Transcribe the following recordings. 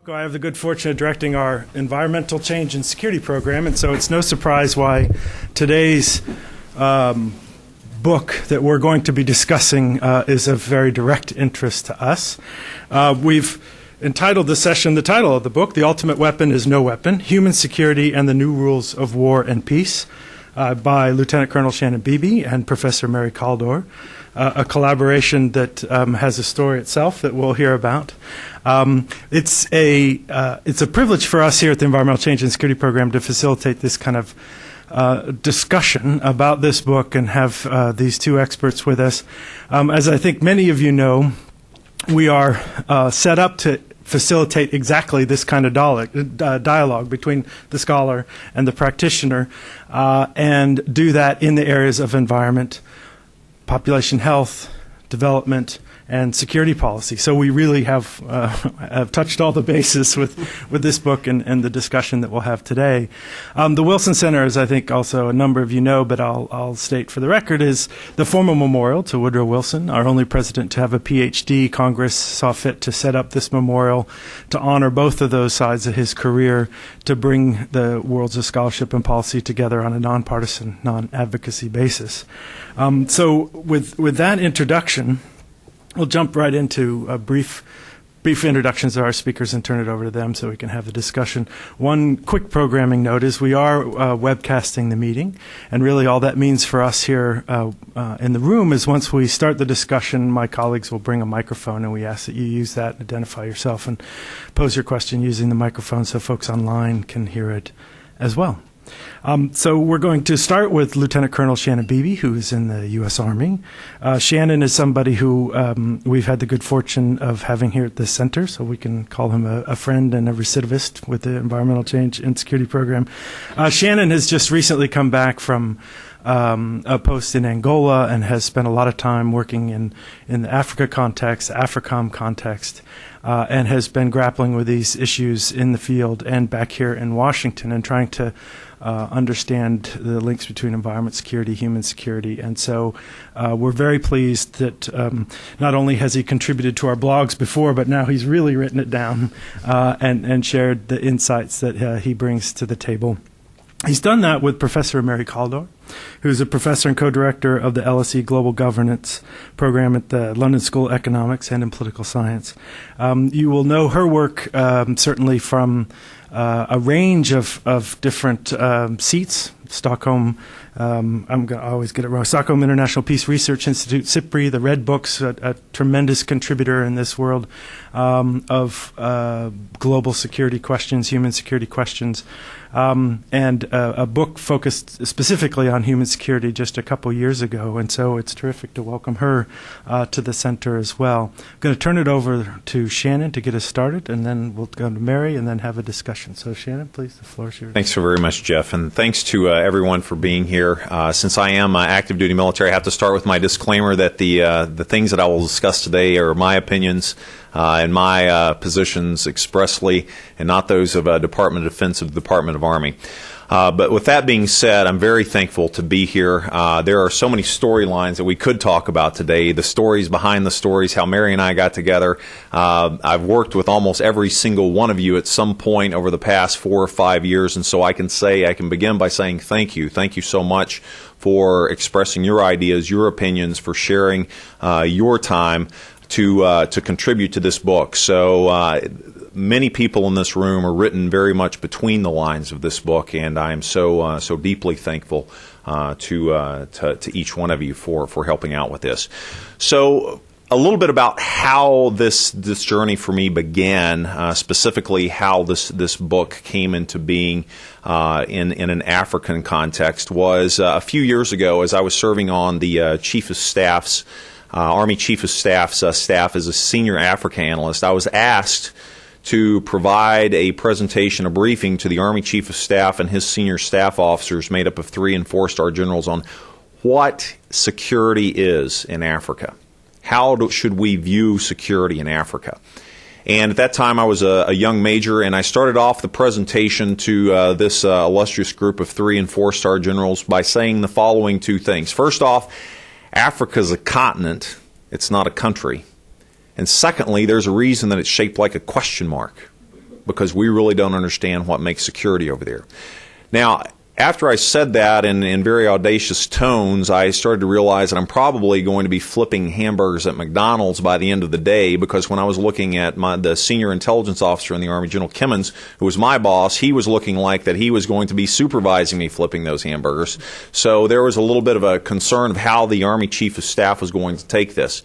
I have the good fortune of directing our environmental change and security program, and so it's no surprise why today's book that we're going to be discussing is of very direct interest to us. We've entitled the session, the title of the book, The Ultimate Weapon is No Weapon, Human Security and the New Rules of War and Peace, by Lieutenant Colonel Shannon Beebe and Professor Mary Kaldor, a collaboration that has a story itself that we'll hear about. It's a privilege for us here at the Environmental Change and Security Program to facilitate this kind of discussion about this book and have these two experts with us. As I think many of you know, we are set up to facilitate exactly this kind of dialogue between the scholar and the practitioner, and do that in the areas of environment, population health, development, and security policy. So we really have touched all the bases with this book and the discussion that we'll have today. The Wilson Center, as I think also a number of you know, but I'll state for the record, is the formal memorial to Woodrow Wilson, our only president to have a PhD. Congress saw fit to set up this memorial to honor both of those sides of his career, to bring the worlds of scholarship and policy together on a nonpartisan, non-advocacy basis. So with that introduction, we'll jump right into brief introductions of our speakers and turn it over to them so we can have the discussion. One quick programming note is we are webcasting the meeting, and really all that means for us here in the room is once we start the discussion, my colleagues will bring a microphone, and we ask that you use that, identify yourself, and pose your question using the microphone so folks online can hear it as well. So we're going to start with Lieutenant Colonel Shannon Beebe, who is in the U.S. Army. Shannon is somebody who we've had the good fortune of having here at this center, so we can call him a friend and a recidivist with the Environmental Change and Security Program. Shannon has just recently come back from a post in Angola and has spent a lot of time working in the Africa context, AFRICOM context, and has been grappling with these issues in the field and back here in Washington and trying to understand the links between environment security, human security. And so we're very pleased that not only has he contributed to our blogs before, but now he's really written it down and shared the insights that he brings to the table. He's done that with Professor Mary Kaldor, who's a professor and co-director of the LSE Global Governance Program at the London School of Economics and in Political Science. You will know her work certainly from a range of different seats. Stockholm, I'm going to always get it wrong, Stockholm International Peace Research Institute, SIPRI, the Red Books, a tremendous contributor in this world of global security questions, human security questions, and a book focused specifically on human security just a couple years ago. And so it's terrific to welcome her to the center as well. I'm going to turn it over to Shannon to get us started, and then we'll go to Mary and then have a discussion. So Shannon, please, the floor is yours. Thanks so very much, Jeff, and thanks to everyone for being here. Since I am active duty military, I have to start with my disclaimer that the things that I will discuss today are my opinions and my positions expressly, and not those of Department of Defense of the Department of Army. But with that being said, I'm very thankful to be here. There are so many storylines that we could talk about today, the stories behind the stories, how Mary and I got together. I've worked with almost every single one of you at some point over the past 4 or 5 years, and so I can begin by saying thank you. Thank you so much for expressing your ideas, your opinions, for sharing your time to contribute to this book. So many people in this room are written very much between the lines of this book, and I am so deeply thankful to each one of you for helping out with this. So a little bit about how this journey for me began, specifically how this book came into being in an African context, was a few years ago as I was serving on the Chief of Staff's Army Chief of Staff's staff as a senior Africa analyst. I was asked to provide a presentation, a briefing to the Army Chief of Staff and his senior staff officers made up of 3- and 4-star generals on what security is in Africa. How should we view security in Africa? And at that time I was a young major, and I started off the presentation to this illustrious group of 3- and 4-star generals by saying the following two things. First off, Africa is a continent, it's not a country. And secondly, there's a reason that it's shaped like a question mark. because we really don't understand what makes security over there. Now, after I said that in very audacious tones, I started to realize that I'm probably going to be flipping hamburgers at McDonald's by the end of the day, because when I was looking at the senior intelligence officer in the Army, General Kimmons, who was my boss, he was looking like that he was going to be supervising me flipping those hamburgers. So there was a little bit of a concern of how the Army Chief of Staff was going to take this.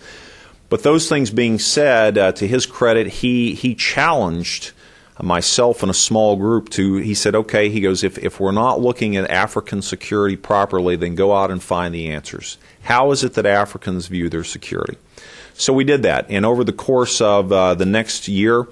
But those things being said, to his credit, he challenged myself and a small group he said, okay, he goes, if we're not looking at African security properly, then go out and find the answers. How is it that Africans view their security? So we did that, and over the course of the next year,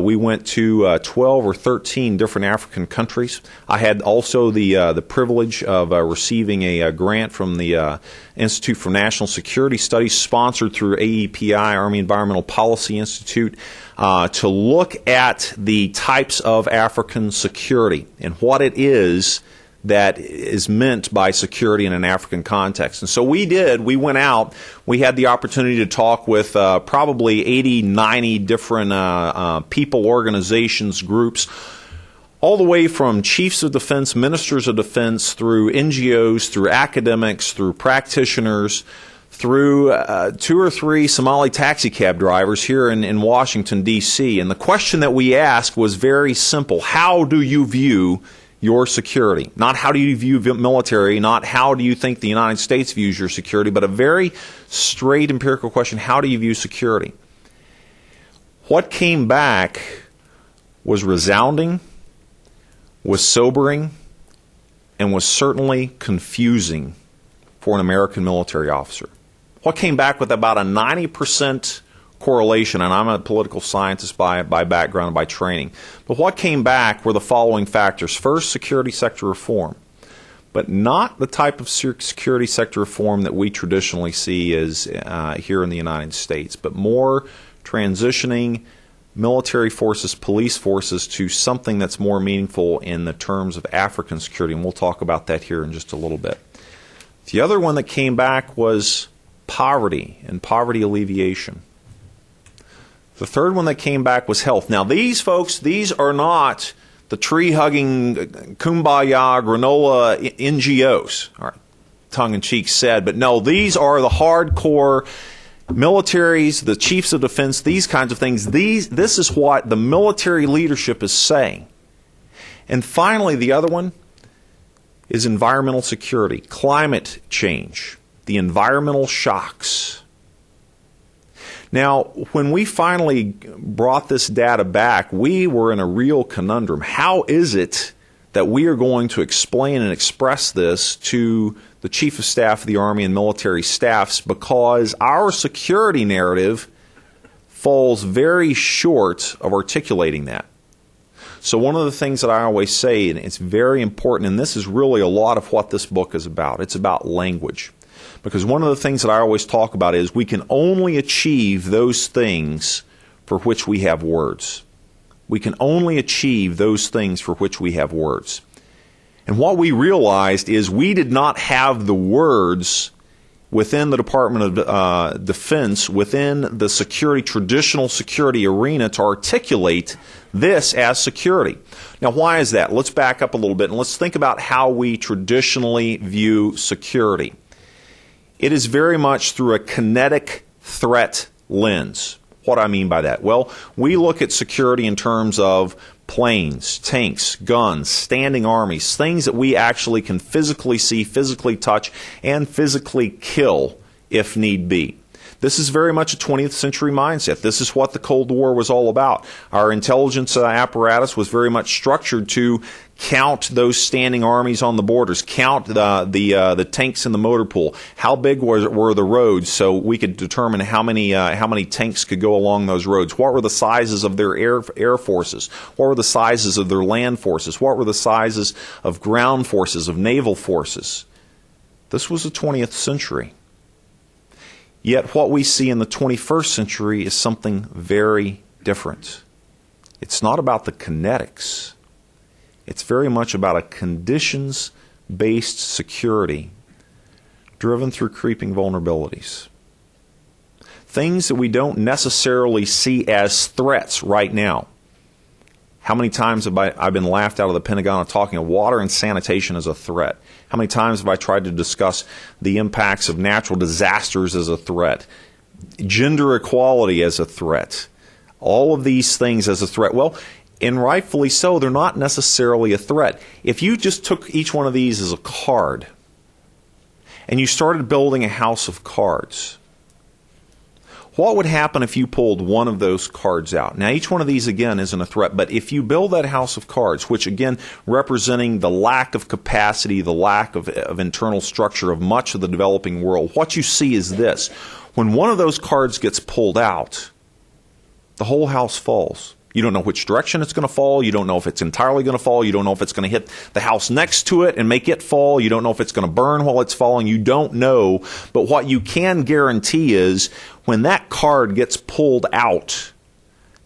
we went to 12 or 13 different African countries. I had also the privilege of receiving a grant from the Institute for National Security Studies, sponsored through AEPI, Army Environmental Policy Institute, to look at the types of African security and what it is that is meant by security in an African context. And so we went out, we had the opportunity to talk with probably 80, 90 different people, organizations, groups, all the way from chiefs of defense, ministers of defense, through NGOs, through academics, through practitioners, through 2 or 3 Somali taxi cab drivers here in Washington, D.C. And the question that we asked was very simple. How do you view your security? Not how do you view military, not how do you think the United States views your security, but a very straight empirical question. How do you view security? What came back was resounding, was sobering, and was certainly confusing for an American military officer. What came back with about a 90% correlation, and I'm a political scientist by background and by training, but what came back were the following factors. First, security sector reform, but not the type of security sector reform that we traditionally see as here in the United States, but more transitioning military forces, police forces, to something that's more meaningful in the terms of African security, and we'll talk about that here in just a little bit. The other one that came back was poverty and poverty alleviation. The third one that came back was health. Now, these folks, these are not the tree-hugging, kumbaya, granola NGOs, all right, tongue-in-cheek said, but no, these are the hardcore militaries, the chiefs of defense, these kinds of things. This is what the military leadership is saying. And finally, the other one is environmental security, climate change, the environmental shocks. Now, when we finally brought this data back, we were in a real conundrum. How is it that we are going to explain and express this to the Chief of Staff of the Army and military staffs, because our security narrative falls very short of articulating that? So one of the things that I always say, and it's very important, and this is really a lot of what this book is about, it's about language. Because one of the things that I always talk about is we can only achieve those things for which we have words. We can only achieve those things for which we have words. And what we realized is we did not have the words within the Department of Defense, within the security, traditional security arena, to articulate this as security. Now, why is that? Let's back up a little bit and let's think about how we traditionally view security. It is very much through a kinetic threat lens. What do I mean by that? Well, we look at security in terms of planes, tanks, guns, standing armies, things that we actually can physically see, physically touch, and physically kill if need be. This is very much a 20th century mindset. This is what the Cold War was all about. Our intelligence apparatus was very much structured to count those standing armies on the borders, count the tanks in the motor pool. How big were the roads, so we could determine how many tanks could go along those roads? What were the sizes of their air forces? What were the sizes of their land forces? What were the sizes of ground forces, of naval forces? This was the 20th century. Yet what we see in the 21st century is something very different. It's not about the kinetics. It's very much about a conditions-based security driven through creeping vulnerabilities. Things that we don't necessarily see as threats right now How many times have I been laughed out of the Pentagon of talking of water and sanitation as a threat? How many times have I tried to discuss the impacts of natural disasters as a threat? Gender equality as a threat? All of these things as a threat. Well, and rightfully so, they're not necessarily a threat. If you just took each one of these as a card and you started building a house of cards, what would happen if you pulled one of those cards out? Now, each one of these, again, isn't a threat, but if you build that house of cards, which, again, representing the lack of capacity, the lack of internal structure of much of the developing world, what you see is this. When one of those cards gets pulled out, the whole house falls. You don't know which direction it's going to fall. You don't know if it's entirely going to fall. You don't know if it's going to hit the house next to it and make it fall. You don't know if it's going to burn while it's falling. You don't know. But what you can guarantee is when that card gets pulled out,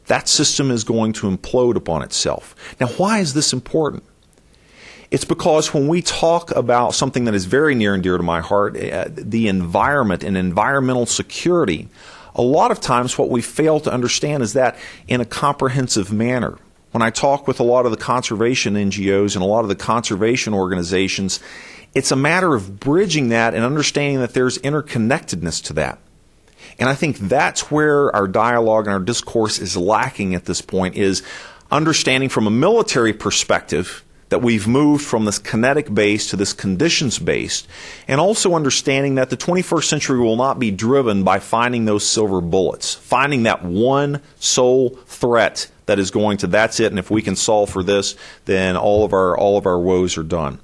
that system is going to implode upon itself. Now, why is this important? It's because when we talk about something that is very near and dear to my heart, the environment and environmental security, a lot of times what we fail to understand is that in a comprehensive manner. When I talk with a lot of the conservation NGOs and a lot of the conservation organizations, it's a matter of bridging that and understanding that there's interconnectedness to that. And I think that's where our dialogue and our discourse is lacking at this point, is understanding from a military perspective that we've moved from this kinetic-based to this conditions-based, and also understanding that the 21st century will not be driven by finding those silver bullets, finding that one sole threat that is going to, that's it, and if we can solve for this, then all of our woes are done.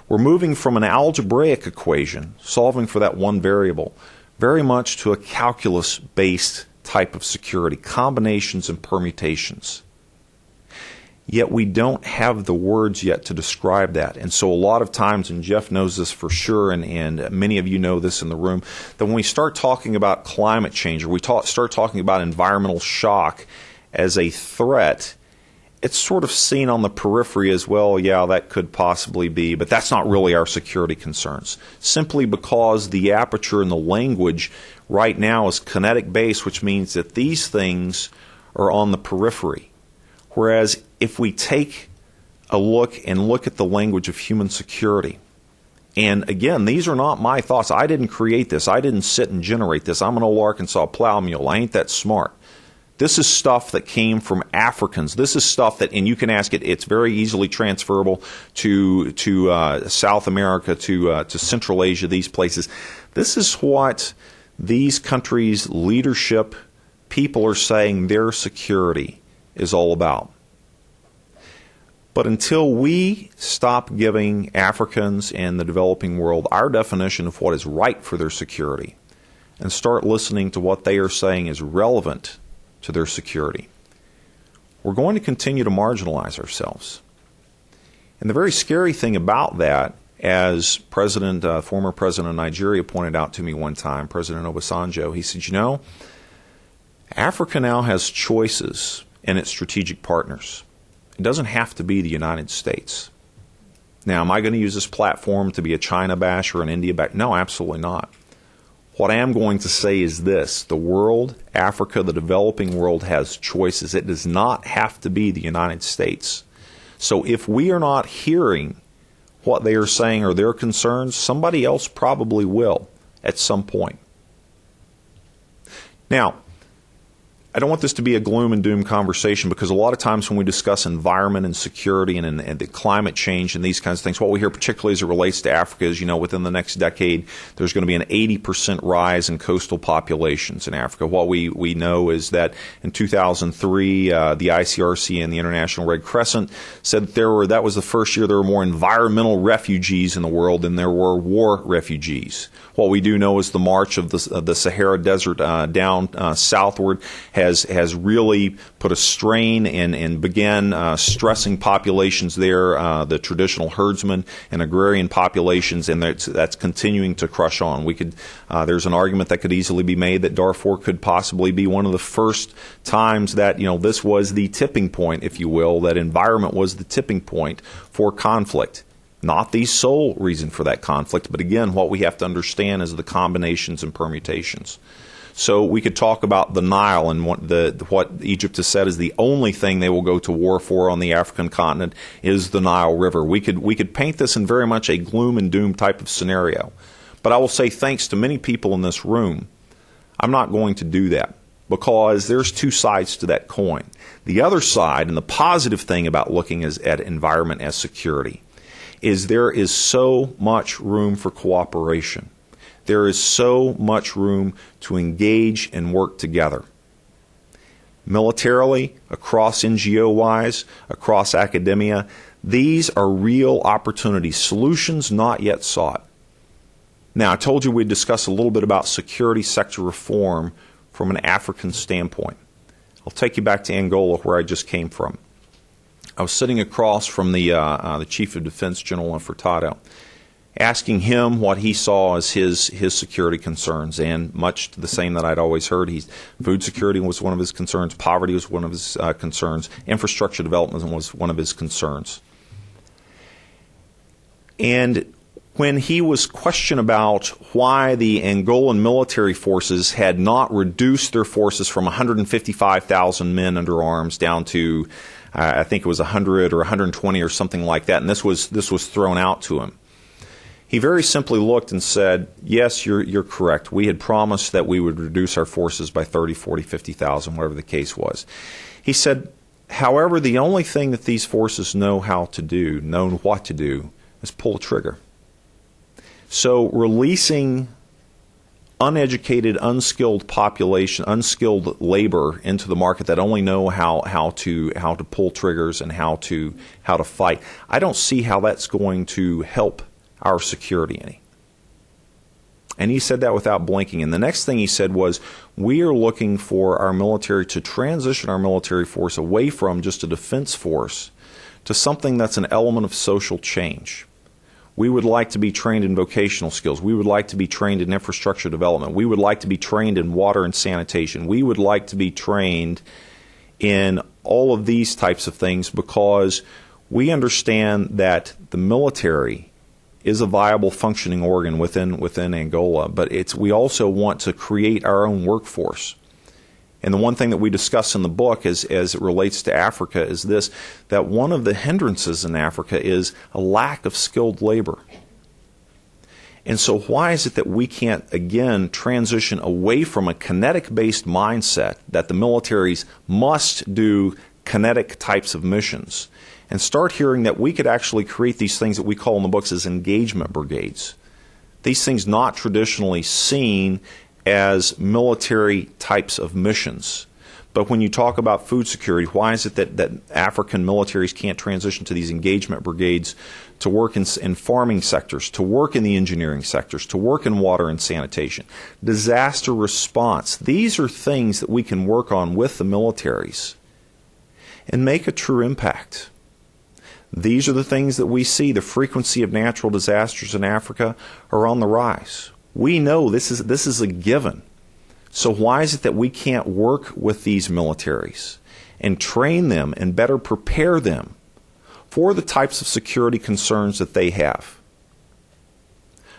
We're moving from an algebraic equation, solving for that one variable, very much to a calculus-based type of security, combinations and permutations. Yet we don't have the words yet to describe that. And so a lot of times, and Jeff knows this for sure, and many of you know this in the room, that when we start talking about climate change, or we start talking about environmental shock as a threat, it's sort of seen on the periphery as, well, yeah, that could possibly be, but that's not really our security concerns. Simply because the aperture in the language right now is kinetic-based, which means that these things are on the periphery. Whereas if we take a look at the language of human security, and again, these are not my thoughts. I didn't create this. I didn't sit and generate this. I'm an old Arkansas plow mule. I ain't that smart. This is stuff that came from Africans. This is stuff that, and you can ask it, it's very easily transferable to South America, to Central Asia, these places. This is what these countries' leadership people are saying their security is all about. But until we stop giving Africans and the developing world our definition of what is right for their security and start listening to what they are saying is relevant to their security, we're going to continue to marginalize ourselves. And the very scary thing about that, as former President of Nigeria pointed out to me one time, President Obasanjo, he said, you know, Africa now has choices in its strategic partners. It doesn't have to be the United States. Now, am I going to use this platform to be a China bash or an India bash? No, absolutely not. What I am going to say is this. The world, Africa, the developing world has choices. It does not have to be the United States. So if we are not hearing what they are saying or their concerns, somebody else probably will at some point. Now, I don't want this to be a gloom and doom conversation, because a lot of times when we discuss environment and security and the climate change and these kinds of things, what we hear particularly as it relates to Africa is, within the next decade, there's going to be an 80% rise in coastal populations in Africa. What we know is that in 2003, the ICRC and the International Red Crescent said that was the first year there were more environmental refugees in the world than there were war refugees. What we do know is the march of the Sahara Desert down southward has really put a strain and began stressing populations there, the traditional herdsmen and agrarian populations, and that's continuing to crush on. There's an argument that could easily be made that Darfur could possibly be one of the first times that this was the tipping point, if you will, that environment was the tipping point for conflict. Not the sole reason for that conflict, but again, what we have to understand is the combinations and permutations. So we could talk about the Nile and what Egypt has said is the only thing they will go to war for on the African continent is the Nile River. We could paint this in very much a gloom and doom type of scenario. But I will say, thanks to many people in this room, I'm not going to do that, because there's two sides to that coin. The other side, and the positive thing about looking at environment as security, is there is so much room for cooperation. There is so much room to engage and work together. Militarily, across NGO-wise, across academia, these are real opportunities, solutions not yet sought. Now, I told you we'd discuss a little bit about security sector reform from an African standpoint. I'll take you back to Angola, where I just came from. I was sitting across from the Chief of Defense, General Furtado, asking him what he saw as his security concerns, and much to the same that I'd always heard. Food security was one of his concerns, poverty was one of his concerns, infrastructure development was one of his concerns. And when he was questioned about why the Angolan military forces had not reduced their forces from 155,000 men under arms down to, I think it was 100 or 120 or something like that, and this was thrown out to him, he very simply looked and said, yes, you're correct. We had promised that we would reduce our forces by 30, 40, 50,000, whatever the case was. He said, however, the only thing that these forces know what to do, is pull a trigger. So releasing uneducated, unskilled population, unskilled labor into the market that only know how to pull triggers and how to fight, I don't see how that's going to help our security any. And he said that without blinking. And the next thing he said was, we are looking for our military to transition our military force away from just a defense force to something that's an element of social change. We would like to be trained in vocational skills. We would like to be trained in infrastructure development. We would like to be trained in water and sanitation. We would like to be trained in all of these types of things, because we understand that the military is a viable functioning organ within Angola, but we also want to create our own workforce. And the one thing that we discuss in the book as it relates to Africa is this, that one of the hindrances in Africa is a lack of skilled labor. And so why is it that we can't, again, transition away from a kinetic-based mindset that the militaries must do kinetic types of missions, and start hearing that we could actually create these things that we call in the books as engagement brigades. These things not traditionally seen as military types of missions. But when you talk about food security, why is it that African militaries can't transition to these engagement brigades to work in farming sectors, to work in the engineering sectors, to work in water and sanitation? Disaster response. These are things that we can work on with the militaries and make a true impact. These are the things that we see. The frequency of natural disasters in Africa are on the rise. We know this is a given. So why is it that we can't work with these militaries and train them and better prepare them for the types of security concerns that they have?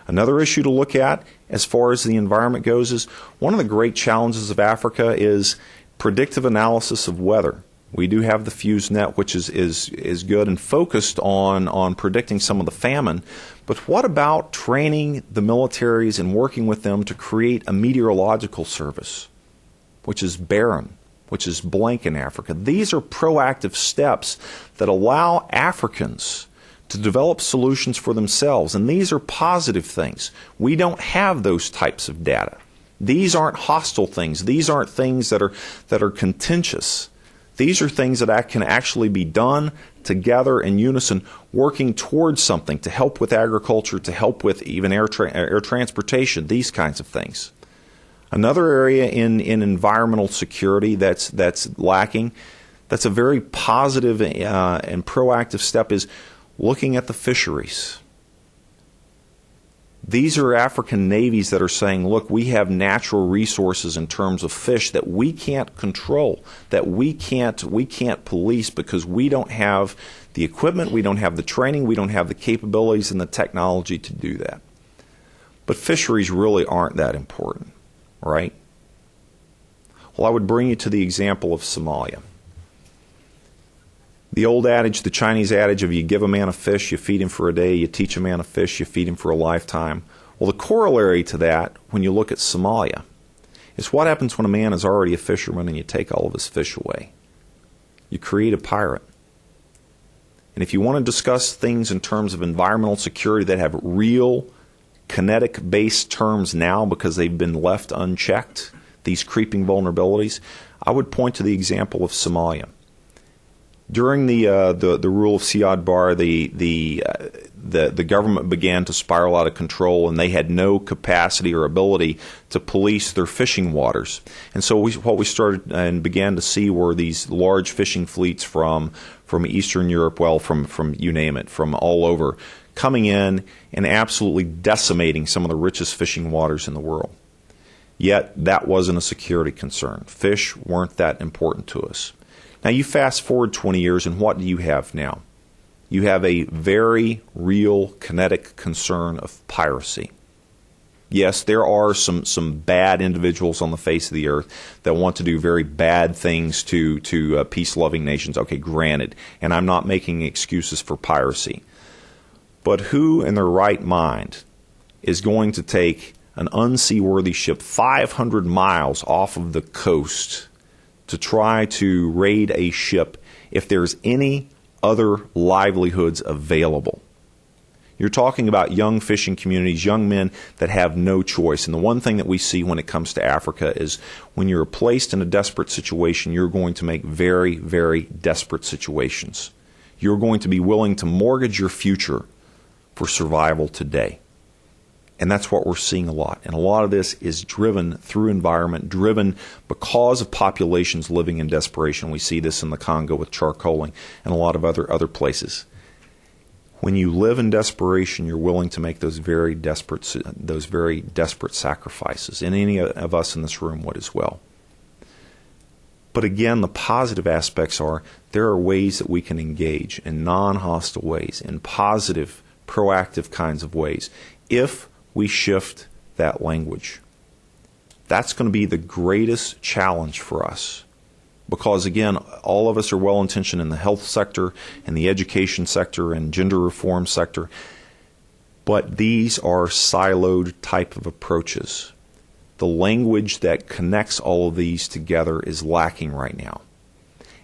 Another issue to look at as far as the environment goes is one of the great challenges of Africa is predictive analysis of weather. We do have the FuseNet, which is good and focused on predicting some of the famine. But what about training the militaries and working with them to create a meteorological service, which is barren, which is blank in Africa? These are proactive steps that allow Africans to develop solutions for themselves, and these are positive things. We don't have those types of data. These aren't hostile things. These aren't things that are contentious. These are things that can actually be done together in unison, working towards something to help with agriculture, to help with even air transportation, these kinds of things. Another area in environmental security that's lacking, that's a very positive and proactive step, is looking at the fisheries. These are African navies that are saying, look, we have natural resources in terms of fish that we can't control, that we can't police, because we don't have the equipment, we don't have the training, we don't have the capabilities and the technology to do that. But fisheries really aren't that important, right? Well, I would bring you to the example of Somalia. The old adage, the Chinese adage of you give a man a fish, you feed him for a day, you teach a man a fish, you feed him for a lifetime. Well, the corollary to that, when you look at Somalia, is what happens when a man is already a fisherman and you take all of his fish away. You create a pirate. And if you want to discuss things in terms of environmental security that have real kinetic-based terms now because they've been left unchecked, these creeping vulnerabilities, I would point to the example of Somalia. During the rule of Siad Barre, the government began to spiral out of control, and they had no capacity or ability to police their fishing waters. And so what we started and began to see were these large fishing fleets from Eastern Europe, well, from you name it, from all over, coming in and absolutely decimating some of the richest fishing waters in the world. Yet that wasn't a security concern. Fish weren't that important to us. Now you fast forward 20 years, and what do you have now? You have a very real kinetic concern of piracy. Yes, there are some bad individuals on the face of the earth that want to do very bad things to peace-loving nations. Okay, granted, and I'm not making excuses for piracy. But who in their right mind is going to take an unseaworthy ship 500 miles off of the coast to try to raid a ship if there's any other livelihoods available? You're talking about young fishing communities, young men that have no choice. And the one thing that we see when it comes to Africa is when you're placed in a desperate situation, you're going to make very, very desperate situations. You're going to be willing to mortgage your future for survival today. And that's what we're seeing a lot. And a lot of this is driven through environment, driven because of populations living in desperation. We see this in the Congo with charcoaling and a lot of other places. When you live in desperation, you're willing to make those very desperate sacrifices. And any of us in this room would as well. But again, the positive aspects are there are ways that we can engage in non-hostile ways, in positive, proactive kinds of ways, if we shift that language. That's going to be the greatest challenge for us. Because again, all of us are well-intentioned in the health sector, in the education sector, and gender reform sector. But these are siloed type of approaches. The language that connects all of these together is lacking right now.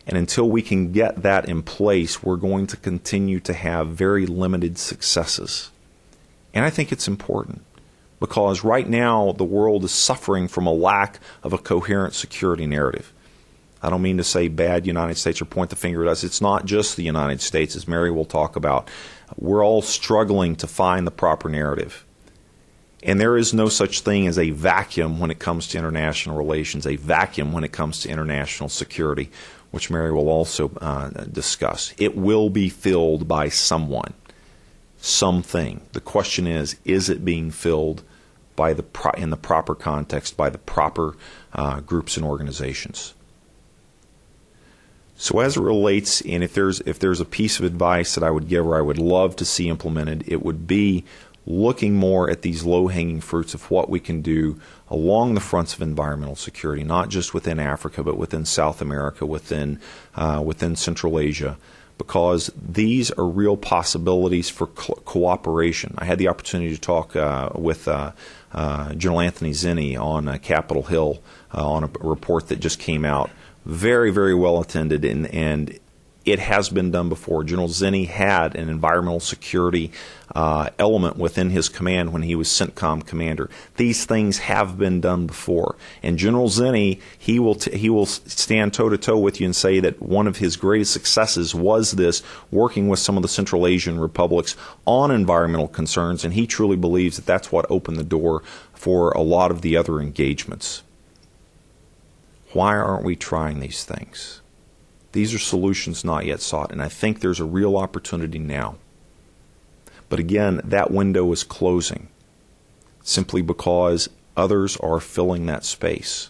And until we can get that in place, we're going to continue to have very limited successes. And I think it's important because right now the world is suffering from a lack of a coherent security narrative. I don't mean to say bad United States or point the finger at us. It's not just the United States, as Mary will talk about. We're all struggling to find the proper narrative. And there is no such thing as a vacuum when it comes to international relations, a vacuum when it comes to international security, which Mary will also discuss. It will be filled by someone, something. The question is it being filled by in the proper context by the proper groups and organizations? So as it relates, and if there's a piece of advice that I would give or I would love to see implemented, it would be looking more at these low-hanging fruits of what we can do along the fronts of environmental security, not just within Africa, but within South America, within Central Asia, because these are real possibilities for cooperation. I had the opportunity to talk with General Anthony Zinni on Capitol Hill on a report that just came out. Very, very well attended, and it has been done before. General Zinni had an environmental security element within his command when he was CENTCOM commander. These things have been done before. And General Zinni, he will stand toe-to-toe with you and say that one of his greatest successes was this, working with some of the Central Asian republics on environmental concerns, and he truly believes that that's what opened the door for a lot of the other engagements. Why aren't we trying these things? These are solutions not yet sought, and I think there's a real opportunity now. But again, that window is closing simply because others are filling that space.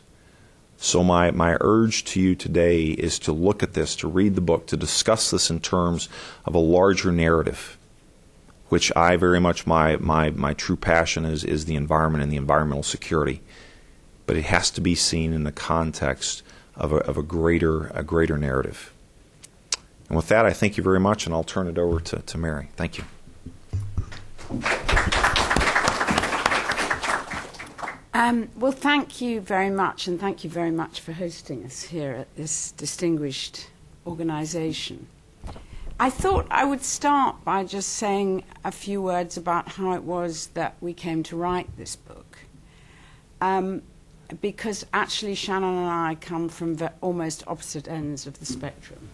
So my urge to you today is to look at this, to read the book, to discuss this in terms of a larger narrative, which I very much, my true passion is the environment and the environmental security. but it has to be seen in the context of a greater narrative. And with that, I thank you very much, and I'll turn it over to Mary. Thank you. Well, thank you very much, and thank you very much for hosting us here at this distinguished organization. I thought I would start by just saying a few words about how it was that we came to write this book. Because actually Shannon and I come from almost opposite ends of the spectrum.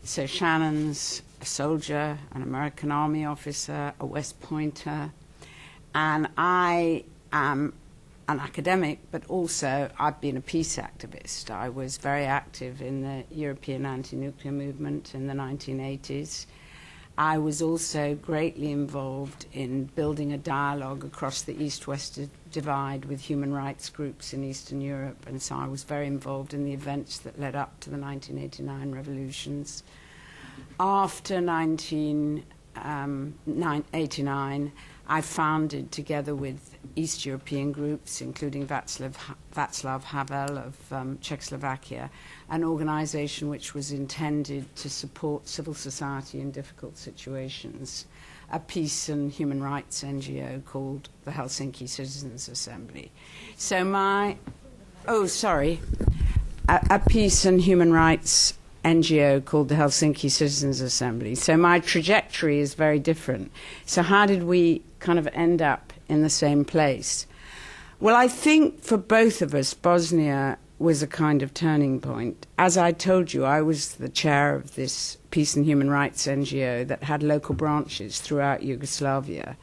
So Shannon's a soldier, an American Army officer, a West Pointer, and I am an academic, but also I've been a peace activist. I was very active in the European anti-nuclear movement in the 1980s. I was also greatly involved in building a dialogue across the East-West divide with human rights groups in Eastern Europe, and so I was very involved in the events that led up to the 1989 revolutions. After 1989, I founded, together with East European groups, including Václav Havel of Czechoslovakia, an organization which was intended to support civil society in difficult situations, a peace and human rights NGO called the Helsinki Citizens Assembly. So a peace and human rights NGO called the Helsinki Citizens Assembly. So my trajectory is very different. So how did we kind of end up in the same place? Well, I think for both of us, Bosnia was a kind of turning point. As I told you, I was the chair of this peace and human rights NGO that had local branches throughout Yugoslavia.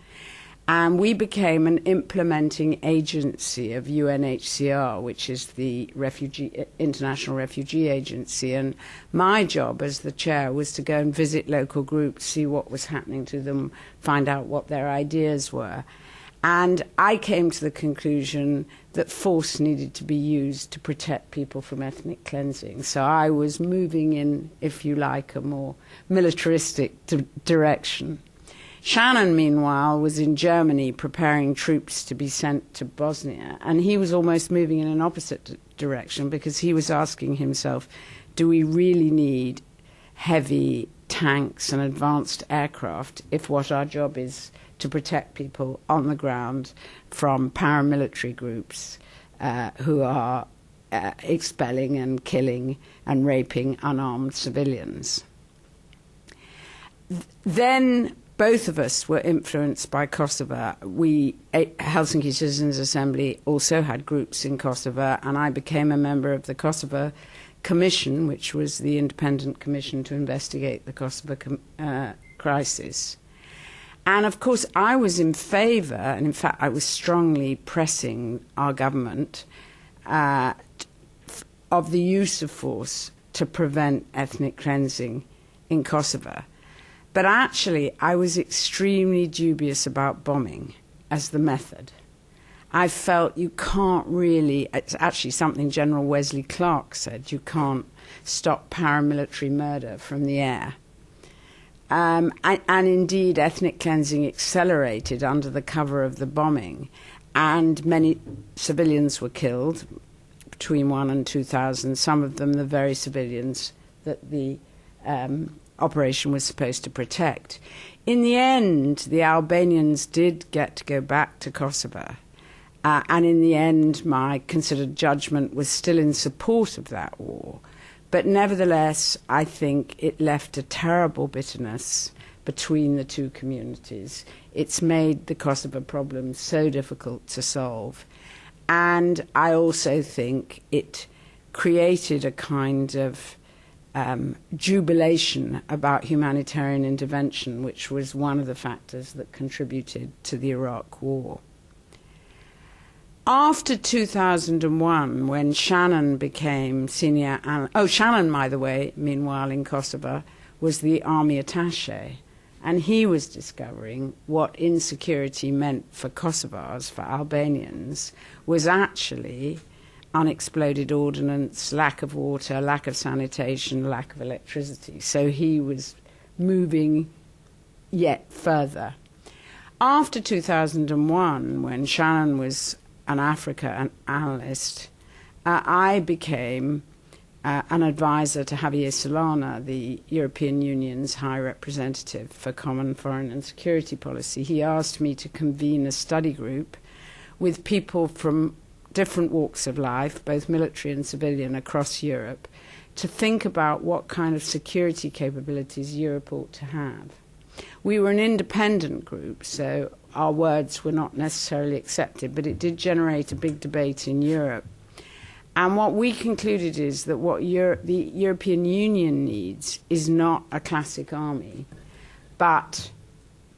And we became an implementing agency of UNHCR, which is the International Refugee Agency. And my job as the chair was to go and visit local groups, see what was happening to them, find out what their ideas were. And I came to the conclusion that force needed to be used to protect people from ethnic cleansing. So I was moving in, if you like, a more militaristic direction. Shannon, meanwhile, was in Germany preparing troops to be sent to Bosnia, and he was almost moving in an opposite direction because he was asking himself, do we really need heavy tanks and advanced aircraft if what our job is to protect people on the ground from paramilitary groups who are expelling and killing and raping unarmed civilians? Then both of us were influenced by Kosovo. Helsinki Citizens Assembly also had groups in Kosovo, and I became a member of the Kosovo Commission, which was the independent commission to investigate the Kosovo crisis. And of course, I was in favour, and in fact, I was strongly pressing our government of the use of force to prevent ethnic cleansing in Kosovo. But actually, I was extremely dubious about bombing as the method. I felt you can't really, it's actually something General Wesley Clark said, you can't stop paramilitary murder from the air. And indeed, ethnic cleansing accelerated under the cover of the bombing, and many civilians were killed, between 1,000 and 2,000, some of them the very civilians that the operation was supposed to protect. In the end, the Albanians did get to go back to Kosovo, and in the end, my considered judgment was still in support of that war. But nevertheless, I think it left a terrible bitterness between the two communities. It's made the Kosovo problem so difficult to solve. And I also think it created a kind of jubilation about humanitarian intervention, which was one of the factors that contributed to the Iraq War. After 2001, when Shannon became senior analyst, Shannon, by the way, meanwhile in Kosovo, was the army attaché, and he was discovering what insecurity meant for Kosovars, for Albanians, was actually unexploded ordnance, lack of water, lack of sanitation, lack of electricity. So he was moving yet further. After 2001, when Shannon was an Africa analyst, I became an advisor to Javier Solana, the European Union's High Representative for Common Foreign and Security Policy. He asked me to convene a study group with people from different walks of life, both military and civilian, across Europe, to think about what kind of security capabilities Europe ought to have. We were an independent group, so our words were not necessarily accepted, but it did generate a big debate in Europe. And what we concluded is that what the European Union needs is not a classic army, but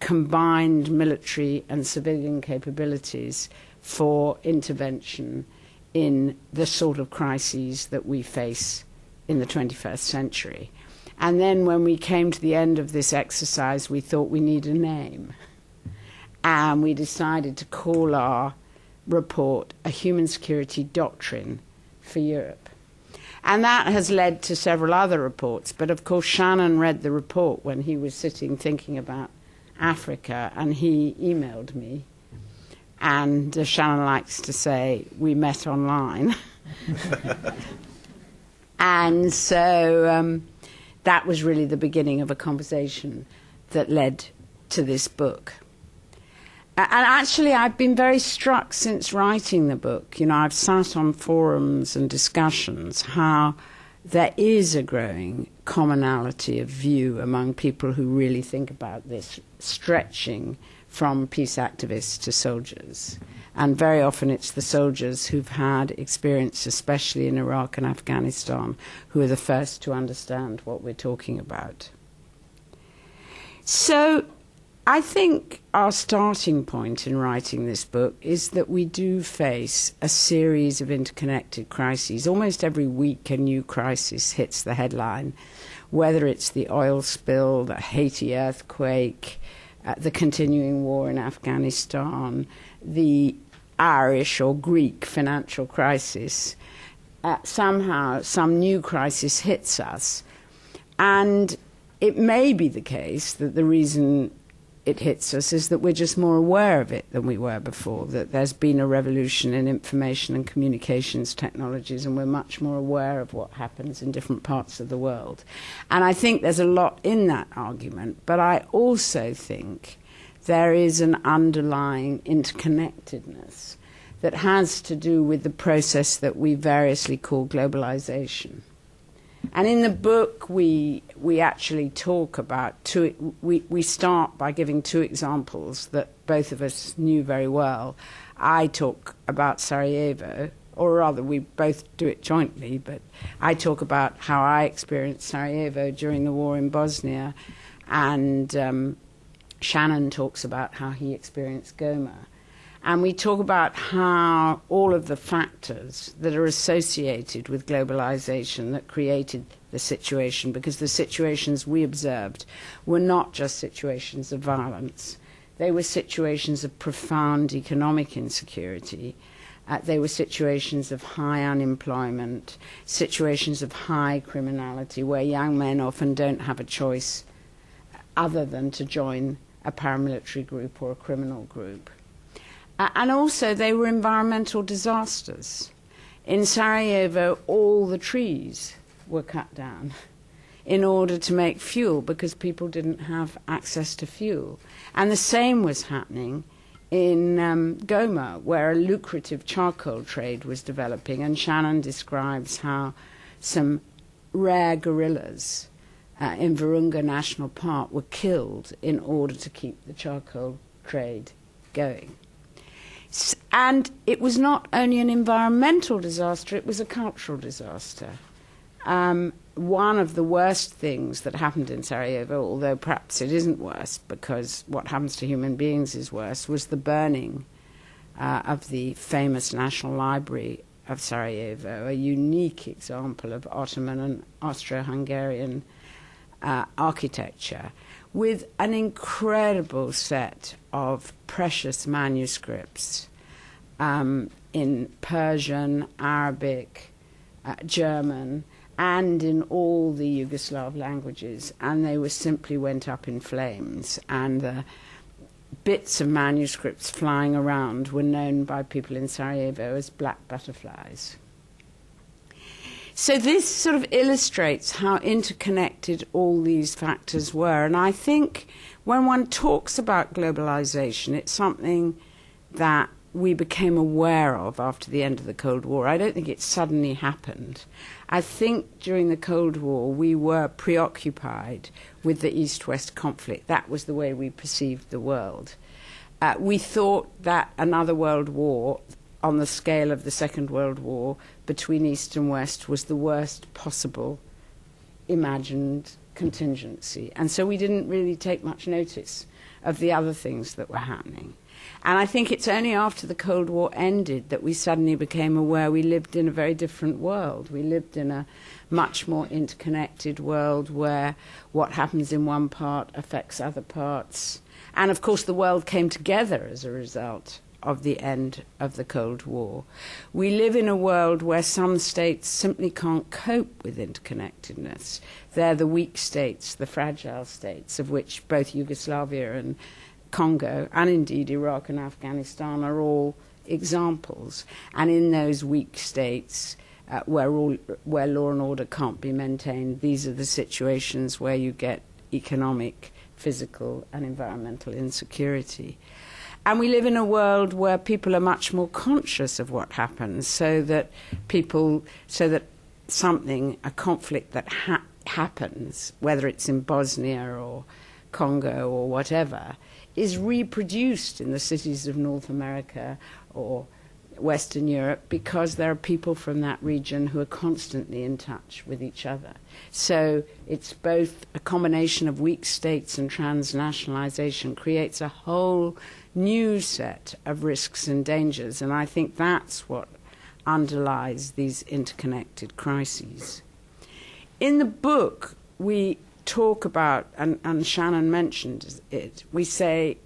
combined military and civilian capabilities for intervention in the sort of crises that we face in the 21st century. And then when we came to the end of this exercise, we thought we need a name. And we decided to call our report a Human Security Doctrine for Europe. And that has led to several other reports. But of course, Shannon read the report when he was sitting thinking about Africa, and he emailed me. And Shannon likes to say, we met online. And so that was really the beginning of a conversation that led to this book. And actually, I've been very struck since writing the book. You know, I've sat on forums and discussions how there is a growing commonality of view among people who really think about this, stretching from peace activists to soldiers. And very often it's the soldiers who've had experience, especially in Iraq and Afghanistan, who are the first to understand what we're talking about. So I think our starting point in writing this book is that we do face a series of interconnected crises. Almost every week a new crisis hits the headline, whether it's the oil spill, the Haiti earthquake, the continuing war in Afghanistan, the Irish or Greek financial crisis. Somehow some new crisis hits us. And it may be the case that the reason it hits us is that we're just more aware of it than we were before, that there's been a revolution in information and communications technologies, and we're much more aware of what happens in different parts of the world. And I think there's a lot in that argument, but I also think there is an underlying interconnectedness that has to do with the process that we variously call globalization. And in the book, we actually talk about we start by giving two examples that both of us knew very well. I talk about Sarajevo, or rather we both do it jointly, but I talk about how I experienced Sarajevo during the war in Bosnia, and Shannon talks about how he experienced Goma. And we talk about how all of the factors that are associated with globalization that created the situation, because the situations we observed were not just situations of violence. They were situations of profound economic insecurity. They were situations of high unemployment, situations of high criminality, where young men often don't have a choice other than to join a paramilitary group or a criminal group. And also they were environmental disasters. In Sarajevo, all the trees were cut down in order to make fuel because people didn't have access to fuel. And the same was happening in Goma, where a lucrative charcoal trade was developing. And Shannon describes how some rare gorillas in Virunga National Park were killed in order to keep the charcoal trade going. And it was not only an environmental disaster, it was a cultural disaster. One of the worst things that happened in Sarajevo, although perhaps it isn't worse because what happens to human beings is worse, was the burning of the famous National Library of Sarajevo, a unique example of Ottoman and Austro-Hungarian architecture, with an incredible set of precious manuscripts in Persian, Arabic, German, and in all the Yugoslav languages, and they simply went up in flames. And the bits of manuscripts flying around were known by people in Sarajevo as black butterflies. So this sort of illustrates how interconnected all these factors were. And I think when one talks about globalization, it's something that we became aware of after the end of the Cold War. I don't think it suddenly happened. I think during the Cold War we were preoccupied with the East-West conflict. That was the way we perceived the world. We thought that another world war on the scale of the Second World War between East and West was the worst possible imagined contingency. And so we didn't really take much notice of the other things that were happening. And I think it's only after the Cold War ended that we suddenly became aware we lived in a very different world. We lived in a much more interconnected world where what happens in one part affects other parts. And of course the world came together as a result of the end of the Cold War. We live in a world where some states simply can't cope with interconnectedness. They're the weak states, the fragile states, of which both Yugoslavia and Congo, and indeed Iraq and Afghanistan, are all examples. And in those weak states where law and order can't be maintained, these are the situations where you get economic, physical and environmental insecurity. And we live in a world where people are much more conscious of what happens, so that a conflict that happens, whether it's in Bosnia or Congo or whatever, is reproduced in the cities of North America or Western Europe, because there are people from that region who are constantly in touch with each other. So it's both a combination of weak states and transnationalization creates a whole new set of risks and dangers, and I think that's what underlies these interconnected crises. In the book, we talk about, and Shannon mentioned it, we say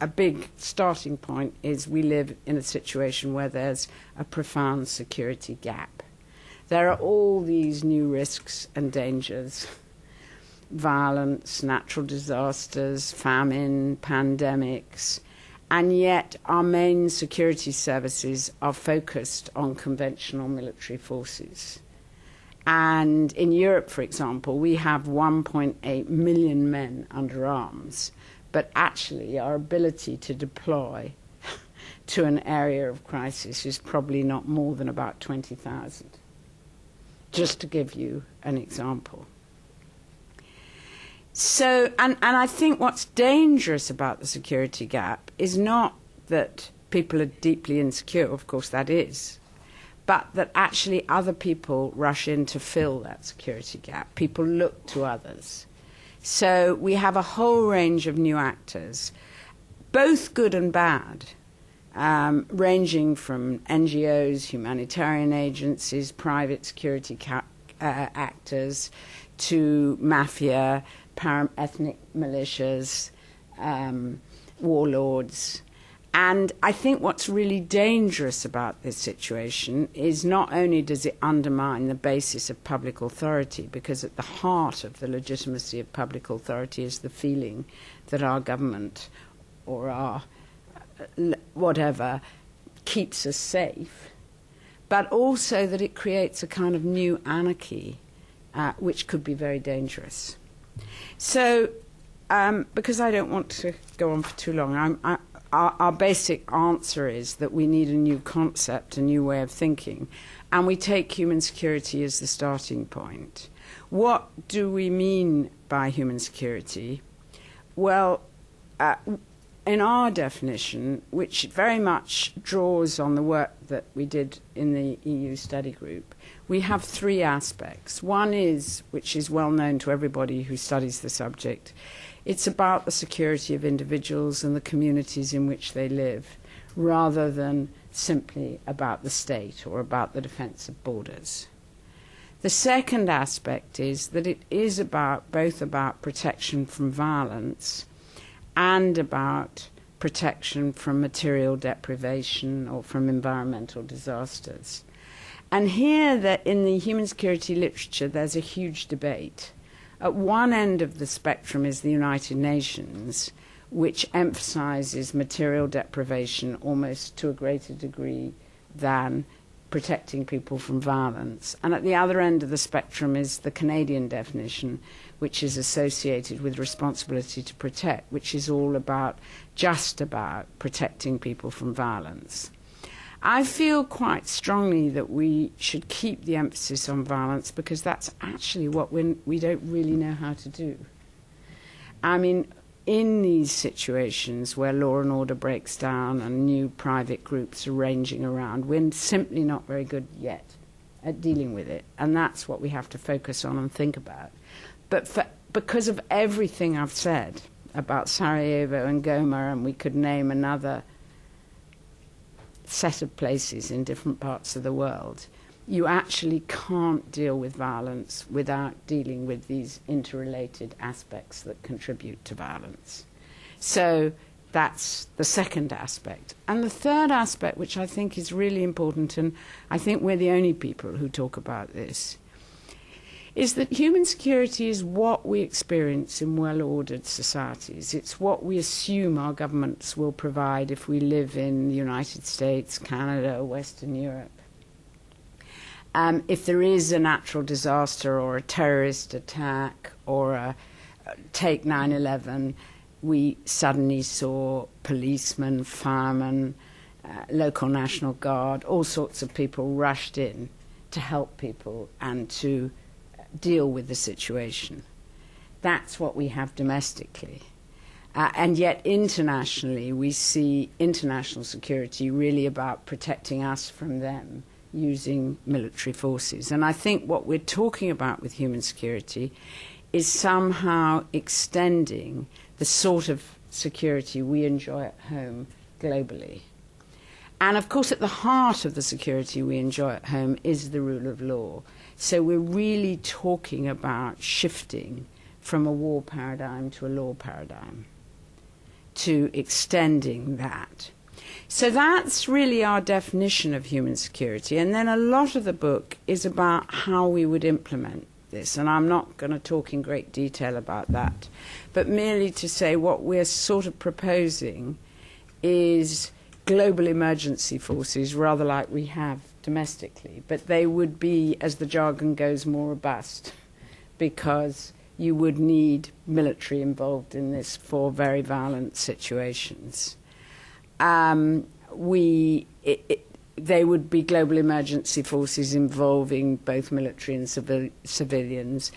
a big starting point is we live in a situation where there's a profound security gap. There are all these new risks and dangers: violence, natural disasters, famine, pandemics, and yet our main security services are focused on conventional military forces. And in Europe, for example, we have 1.8 million men under arms, but actually our ability to deploy to an area of crisis is probably not more than about 20,000, just to give you an example. So, and I think what's dangerous about the security gap is not that people are deeply insecure, of course that is, but that actually other people rush in to fill that security gap. People look to others. So we have a whole range of new actors, both good and bad, ranging from NGOs, humanitarian agencies, private security actors, to mafia, ethnic militias, warlords. And I think what's really dangerous about this situation is not only does it undermine the basis of public authority, because at the heart of the legitimacy of public authority is the feeling that our government or our whatever keeps us safe, but also that it creates a kind of new anarchy which could be very dangerous. So, because I don't want to go on for too long, our basic answer is that we need a new concept, a new way of thinking, and we take human security as the starting point. What do we mean by human security? Well, in our definition, which very much draws on the work that we did in the EU study group, we have three aspects. One is, which is well known to everybody who studies the subject, it's about the security of individuals and the communities in which they live, rather than simply about the state or about the defense of borders. The second aspect is that it is both about protection from violence and about protection from material deprivation or from environmental disasters. And here, that in the human security literature, there's a huge debate. At one end of the spectrum is the United Nations, which emphasizes material deprivation almost to a greater degree than protecting people from violence. And at the other end of the spectrum is the Canadian definition, which is associated with responsibility to protect, which is all about just about protecting people from violence. I feel quite strongly that we should keep the emphasis on violence because that's actually what we don't really know how to do. I mean, in these situations where law and order breaks down and new private groups are ranging around, we're simply not very good yet at dealing with it. And that's what we have to focus on and think about. But because of everything I've said about Sarajevo and Goma, and we could name another set of places in different parts of the world, you actually can't deal with violence without dealing with these interrelated aspects that contribute to violence. So that's the second aspect. And the third aspect, which I think is really important, and I think we're the only people who talk about this, is that human security is what we experience in well-ordered societies. It's what we assume our governments will provide if we live in the United States, Canada, Western Europe. If there is a natural disaster or a terrorist attack or take 9/11, we suddenly saw policemen, firemen, local National Guard, all sorts of people rushed in to help people and to deal with the situation. That's what we have domestically. And yet internationally, we see international security really about protecting us from them using military forces. And I think what we're talking about with human security is somehow extending the sort of security we enjoy at home globally. And of course, at the heart of the security we enjoy at home is the rule of law. So we're really talking about shifting from a war paradigm to a law paradigm, to extending that. So that's really our definition of human security. And then a lot of the book is about how we would implement this. And I'm not going to talk in great detail about that, but merely to say what we're sort of proposing is global emergency forces, rather like we have domestically. But they would be, as the jargon goes, more robust, because you would need military involved in this for very violent situations. They would be global emergency forces involving both military and civilians.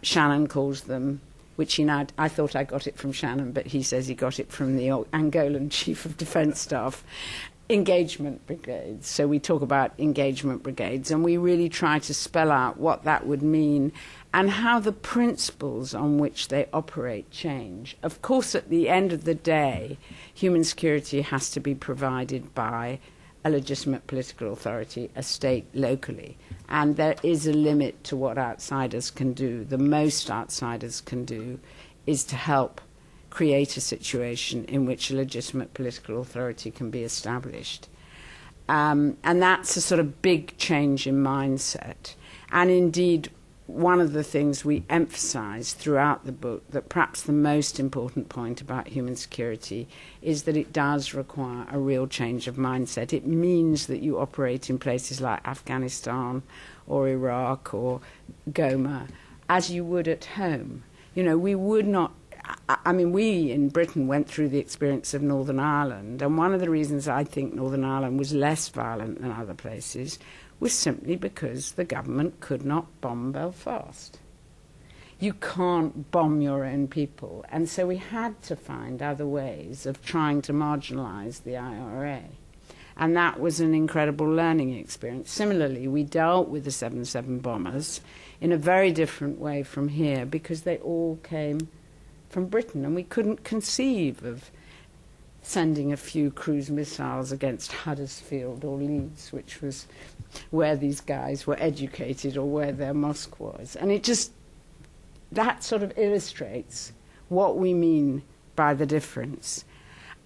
Shannon calls them, which I thought I got it from Shannon, but he says he got it from the Angolan Chief of Defence Staff, engagement brigades. So we talk about engagement brigades, and we really try to spell out what that would mean and how the principles on which they operate change. Of course, at the end of the day, human security has to be provided by a legitimate political authority, a state locally. And there is a limit to what outsiders can do. The most outsiders can do is to help create a situation in which a legitimate political authority can be established. And that's a sort of big change in mindset. And indeed, one of the things we emphasize throughout the book, that perhaps the most important point about human security, is that it does require a real change of mindset. It means that you operate in places like Afghanistan or Iraq or Goma as you would at home. You know, we would not, I mean, we in Britain went through the experience of Northern Ireland, and one of the reasons I think Northern Ireland was less violent than other places was simply because the government could not bomb Belfast. You can't bomb your own people. And so we had to find other ways of trying to marginalise the IRA. And that was an incredible learning experience. Similarly, we dealt with the 7/7 bombers in a very different way from here, because they all came from Britain, and we couldn't conceive of sending a few cruise missiles against Huddersfield or Leeds, which was where these guys were educated or where their mosque was. And it just, that sort of illustrates what we mean by the difference.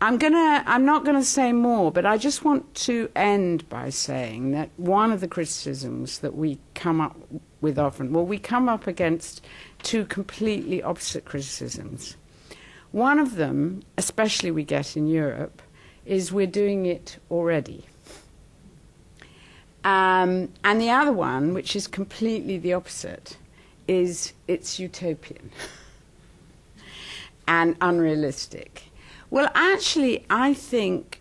I'm not going to say more, but I just want to end by saying that one of the criticisms that we come up with often, well, we come up against two completely opposite criticisms. One of them, especially we get in Europe, is we're doing it already. And the other one, which is completely the opposite, is it's utopian and unrealistic. Well, actually, I think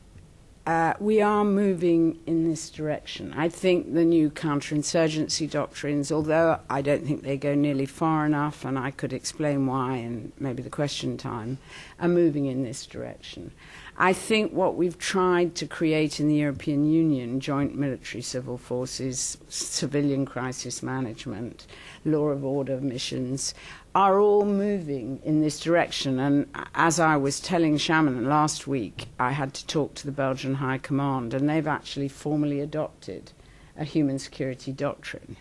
we are moving in this direction. I think the new counterinsurgency doctrines, although I don't think they go nearly far enough, and I could explain why in maybe the question time, are moving in this direction. I think what we've tried to create in the European Union, joint military civil forces, civilian crisis management, law of order missions, are all moving in this direction. And as I was telling Shannon last week, I had to talk to the Belgian High Command, and they've actually formally adopted a human security doctrine.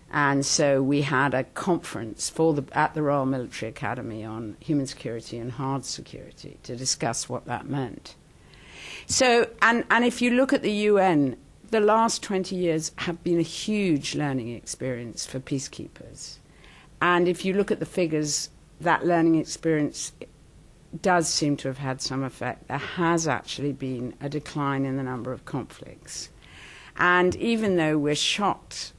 And so we had a conference at the Royal Military Academy on human security and hard security to discuss what that meant. So, and if you look at the UN, the last 20 years have been a huge learning experience for peacekeepers. And if you look at the figures, that learning experience does seem to have had some effect. There has actually been a decline in the number of conflicts. And even though we're shocked,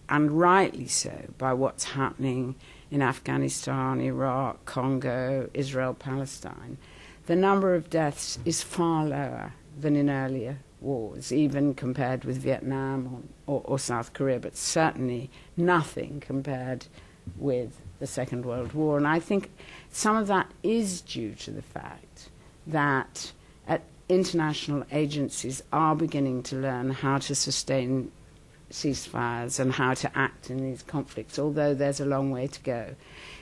and rightly so, by what's happening in Afghanistan, Iraq, Congo, Israel, Palestine, the number of deaths is far lower than in earlier wars, even compared with Vietnam or South Korea, but certainly nothing compared with the Second World War. And I think some of that is due to the fact that international agencies are beginning to learn how to sustain ceasefires and how to act in these conflicts, although there's a long way to go.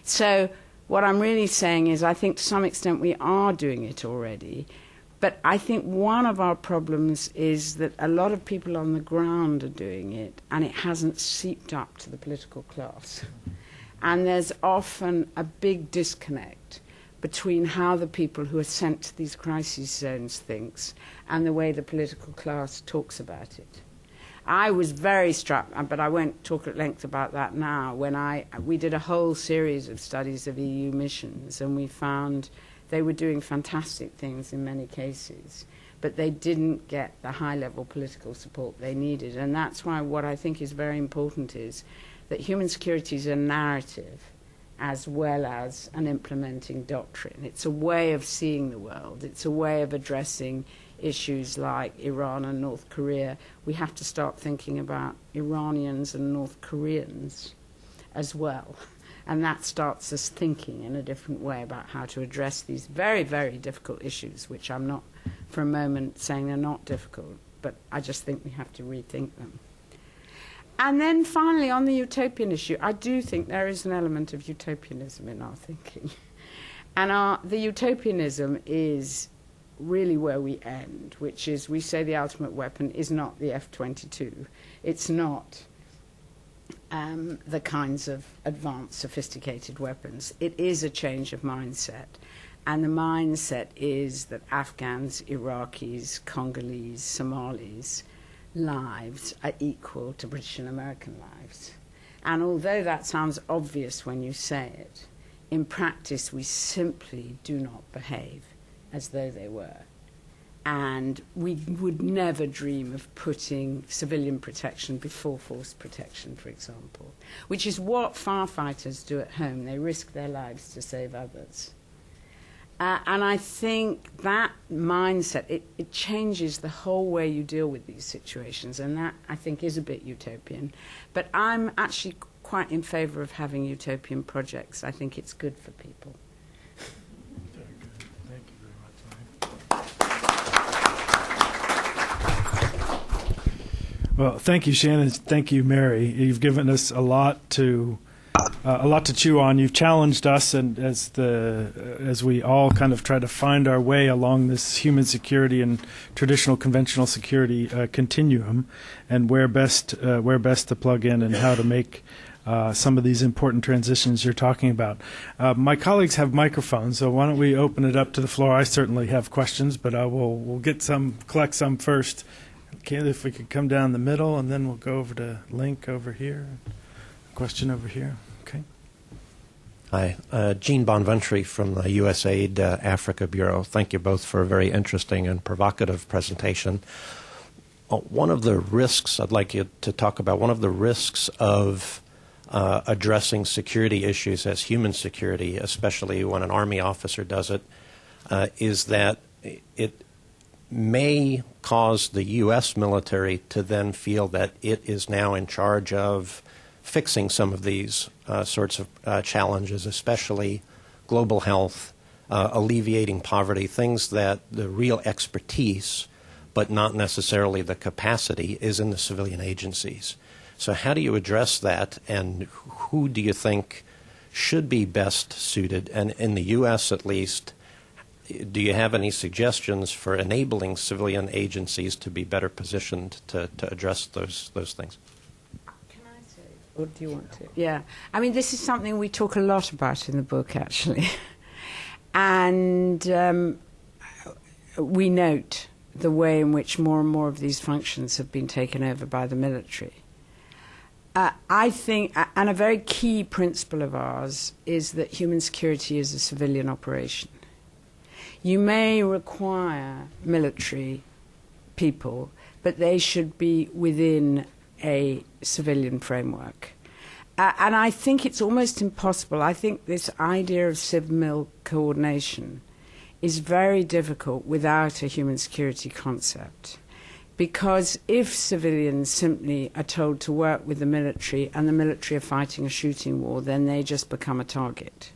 So what I'm really saying is I think to some extent we are doing it already, but I think one of our problems is that a lot of people on the ground are doing it and it hasn't seeped up to the political class. And there's often a big disconnect between how the people who are sent to these crisis zones thinks and the way the political class talks about it. I was very struck, but I won't talk at length about that now, when we did a whole series of studies of EU missions, and we found they were doing fantastic things in many cases, but they didn't get the high-level political support they needed. And that's why what I think is very important is that human security is a narrative as well as an implementing doctrine. It's a way of seeing the world. It's a way of addressing issues like Iran and North Korea. We have to start thinking about Iranians and North Koreans as well. And that starts us thinking in a different way about how to address these very, very difficult issues, which I'm not for a moment saying they're not difficult, but I just think we have to rethink them. And then finally, on the utopian issue, I do think there is an element of utopianism in our thinking. And the utopianism is really where we end, which is we say the ultimate weapon is not the F-22. It's not the kinds of advanced, sophisticated weapons. It is a change of mindset. And the mindset is that Afghans, Iraqis, Congolese, Somalis' lives are equal to British and American lives. And although that sounds obvious when you say it, in practice we simply do not behave as though they were. And we would never dream of putting civilian protection before force protection, for example, which is what firefighters do at home. They risk their lives to save others. And I think that mindset, it changes the whole way you deal with these situations, and that, I think, is a bit utopian. But I'm actually quite in favour of having utopian projects. I think it's good for people. Very good. Thank you very much, Mary. Well, thank you, Shannon. Thank you, Mary. You've given us a lot to chew on. You've challenged us, and as we all kind of try to find our way along this human security and traditional conventional security continuum, and where best to plug in and how to make some of these important transitions you're talking about. My colleagues have microphones, so why don't we open it up to the floor? I certainly have questions, but we'll collect some first. Okay, if we could come down the middle, and then we'll go over to Link over here. Question over here. Okay. Hi, Gene Bonventry from the USAID Africa Bureau. Thank you both for a very interesting and provocative presentation. One of the risks I'd like you to talk about, one of the risks of addressing security issues as human security, especially when an Army officer does it, is that it may cause the U.S. military to then feel that it is now in charge of fixing some of these sorts of challenges, especially global health, alleviating poverty, things that the real expertise, but not necessarily the capacity, is in the civilian agencies. So how do you address that, and who do you think should be best suited? And in the U.S. at least, do you have any suggestions for enabling civilian agencies to be better positioned to address those things? Or do you want to? Yeah. I mean, this is something we talk a lot about in the book, actually. And we note the way in which more and more of these functions have been taken over by the military. I think, and a very key principle of ours, is that human security is a civilian operation. You may require military people, but they should be within a civilian framework. And I think it's almost impossible. I think this idea of civ-mil coordination is very difficult without a human security concept. Because if civilians simply are told to work with the military and the military are fighting a shooting war, then they just become a target.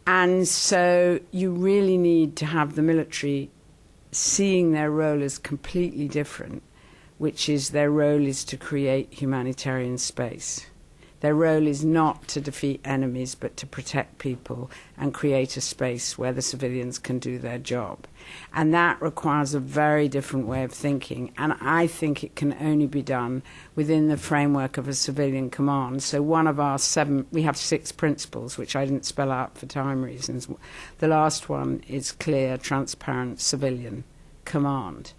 And so you really need to have the military seeing their role as completely different, which is their role is to create humanitarian space. Their role is not to defeat enemies, but to protect people and create a space where the civilians can do their job. And that requires a very different way of thinking. And I think it can only be done within the framework of a civilian command. So one of our we have 6 principles, which I didn't spell out for time reasons. The last one is clear, transparent civilian command.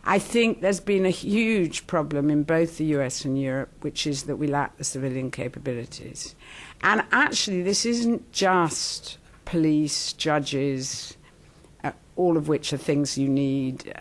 I think there's been a huge problem in both the US and Europe, which is that we lack the civilian capabilities. And actually, this isn't just police, judges, all of which are things you need,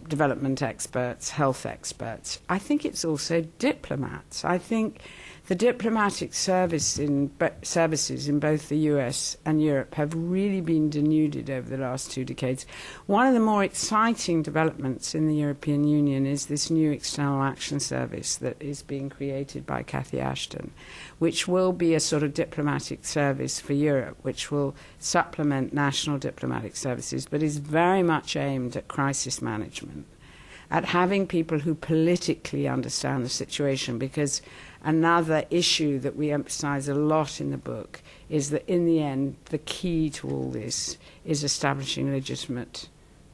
development experts, health experts. I think it's also diplomats. I think the diplomatic services in both the US and Europe have really been denuded over the last 2 decades. One of the more exciting developments in the European Union is this new External Action Service that is being created by Cathy Ashton, which will be a sort of diplomatic service for Europe, which will supplement national diplomatic services, but is very much aimed at crisis management, at having people who politically understand the situation, because another issue that we emphasize a lot in the book is that in the end, the key to all this is establishing legitimate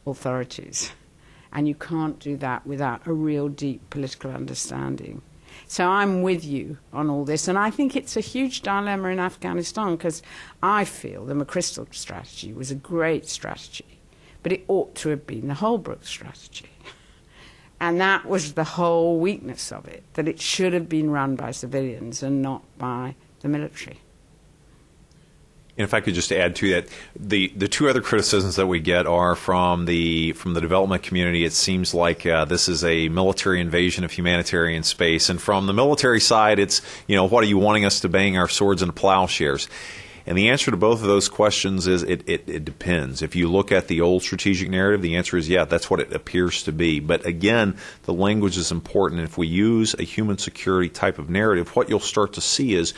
authorities. And you can't do that without a real deep political understanding. So I'm with you on all this. And I think it's a huge dilemma in Afghanistan, because I feel the McChrystal strategy was a great strategy, but it ought to have been the Holbrooke strategy. And that was the whole weakness of it, that it should have been run by civilians and not by the military. And if I could just add to that, the 2 other criticisms that we get are from the development community. It seems like this is a military invasion of humanitarian space, and from the military side, it's, what are you wanting us to bang our swords into plowshares? And the answer to both of those questions is it depends. If you look at the old strategic narrative, the answer is yeah, that's what it appears to be. But again, the language is important. If we use a human security type of narrative, what you'll start to see is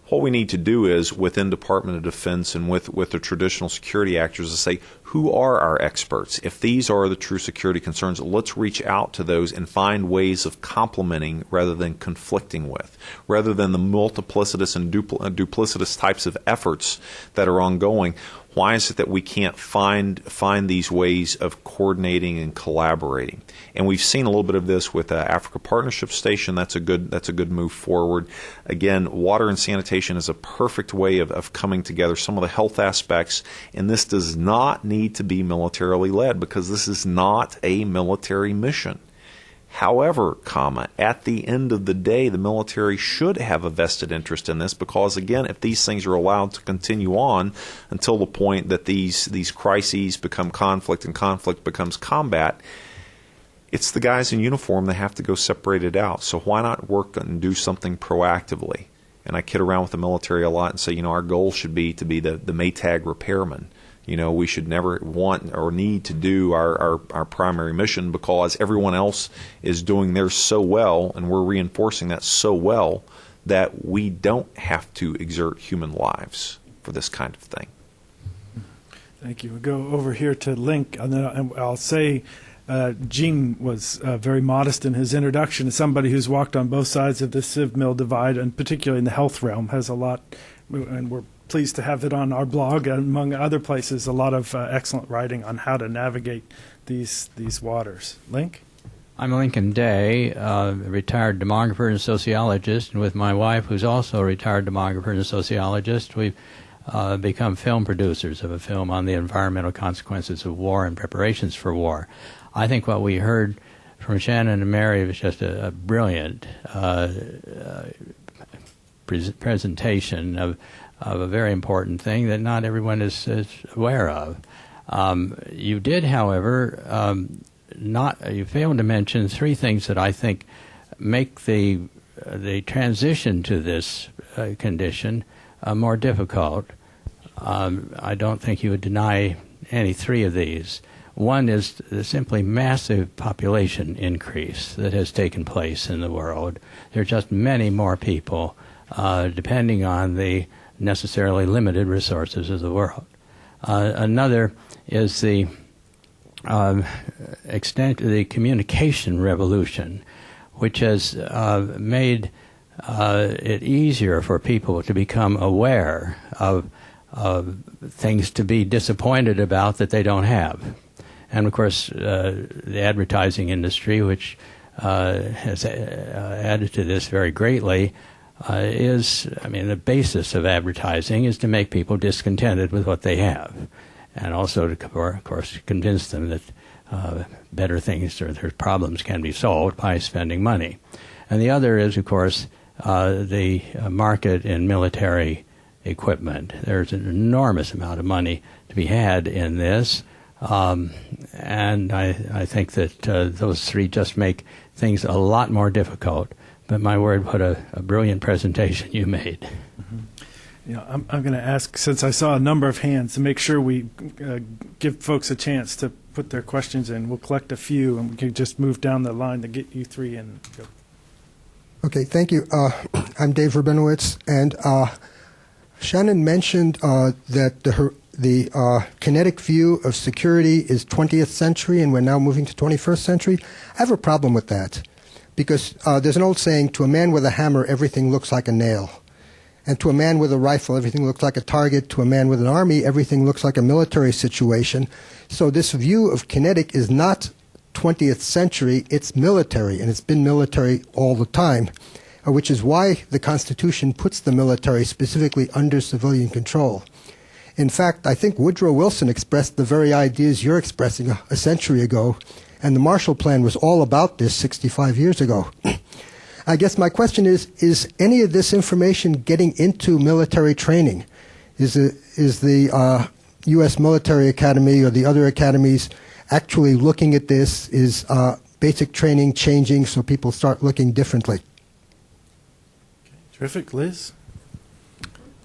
what we need to do is, within Department of Defense and with the traditional security actors, to say, who are our experts? If these are the true security concerns, let's reach out to those and find ways of complementing rather than conflicting with, rather than the multiplicitous and duplicitous types of efforts that are ongoing. Why is it that we can't find these ways of coordinating and collaborating? And we've seen a little bit of this with Africa Partnership Station. That's a good move forward. Again, water and sanitation is a perfect way of coming together, some of the health aspects. And this does not need to be militarily led, because this is not a military mission. However, at the end of the day, the military should have a vested interest in this because, again, if these things are allowed to continue on until the point that these crises become conflict and conflict becomes combat, it's the guys in uniform that have to go separate it out. So why not work and do something proactively? And I kid around with the military a lot and say, our goal should be to be the Maytag repairman. We should never want or need to do our primary mission because everyone else is doing theirs so well, and we're reinforcing that so well that we don't have to exert human lives for this kind of thing. Thank you. We'll go over here to Link, and then I'll say Gene was very modest in his introduction as somebody who's walked on both sides of the civ-mil divide, and particularly in the health realm, has a lot, and we're pleased to have it on our blog, and among other places, a lot of excellent writing on how to navigate these waters. Link? I'm Lincoln Day, a retired demographer and sociologist, and with my wife, who's also a retired demographer and sociologist, we've become film producers of a film on the environmental consequences of war and preparations for war. I think what we heard from Shannon and Mary was just a brilliant presentation of a very important thing that not everyone is aware of. You did, however, you failed to mention three things that I think make the transition to this condition more difficult. I don't think you would deny any three of these. One is the simply massive population increase that has taken place in the world. There are just many more people, depending on the necessarily limited resources of the world. Another is the extent of the communication revolution, which has made it easier for people to become aware of things to be disappointed about that they don't have. And of course, the advertising industry, which has added to this very greatly, the basis of advertising is to make people discontented with what they have, and also to, of course, convince them that better things or their problems can be solved by spending money. And the other is, of course, the market in military equipment. There's an enormous amount of money to be had in this, and I think that those three just make things a lot more difficult. But my word, what a brilliant presentation you made. Mm-hmm. I'm going to ask, since I saw a number of hands, to make sure we give folks a chance to put their questions in. We'll collect a few, and we can just move down the line to get you three in. Go. Okay, thank you. I'm Dave Rabinowitz, and Shannon mentioned that the kinetic view of security is 20th century, and we're now moving to 21st century. I have a problem with that. Because there's an old saying, to a man with a hammer, everything looks like a nail. And to a man with a rifle, everything looks like a target. To a man with an army, everything looks like a military situation. So this view of kinetic is not 20th century, it's military, and it's been military all the time, which is why the Constitution puts the military specifically under civilian control. In fact, I think Woodrow Wilson expressed the very ideas you're expressing a century ago, and the Marshall Plan was all about this 65 years ago. I guess my question is any of this information getting into military training? Is the U.S. Military Academy or the other academies actually looking at this? Is basic training changing so people start looking differently? Okay, terrific. Liz?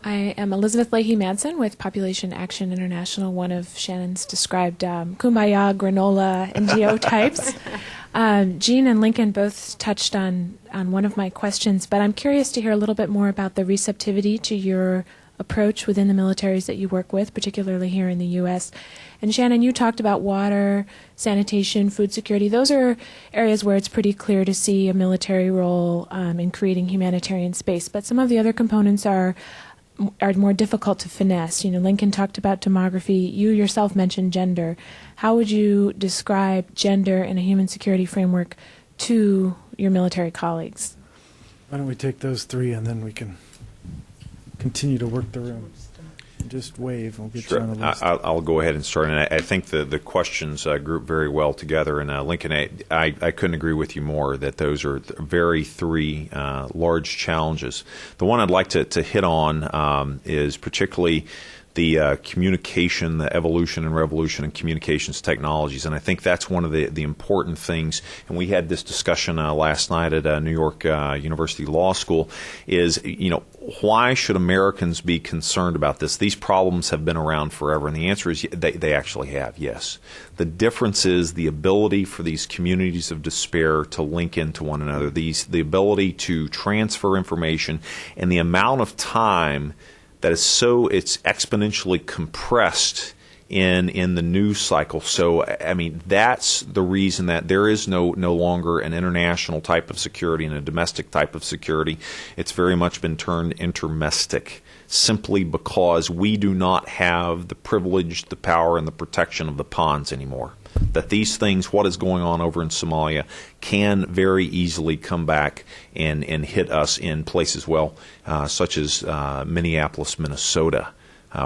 I am Elizabeth Leahy-Manson with Population Action International, one of Shannon's described kumbaya granola NGO types. Gene and Lincoln both touched on one of my questions, but I'm curious to hear a little bit more about the receptivity to your approach within the militaries that you work with, particularly here in the U.S. And Shannon, you talked about water, sanitation, food security. Those are areas where it's pretty clear to see a military role in creating humanitarian space. But some of the other components are more difficult to finesse. Lincoln talked about demography. You yourself mentioned gender. How would you describe gender in a human security framework to your military colleagues? Why don't we take those three, and then we can continue to work the room. just wave. We'll get Sure. you on the list. I'll go ahead and start. And I think the questions group very well together. And Lincoln, I couldn't agree with you more that those are three large challenges. The one I'd like to hit on is particularly the communication, the evolution and revolution in communications technologies. And I think that's one of the important things. And we had this discussion last night at New York University Law School is, why should Americans be concerned about this? These problems have been around forever. And the answer is they actually have, yes. The difference is the ability for these communities of despair to link into one another, the ability to transfer information, and the amount of time that it's exponentially compressed in the news cycle. So, I mean, that's the reason that there is no longer an international type of security and a domestic type of security. It's very much been turned intermestic, simply because we do not have the privilege, the power, and the protection of the ponds anymore. That these things, what is going on over in Somalia, can very easily come back and hit us in places, such as Minneapolis, Minnesota,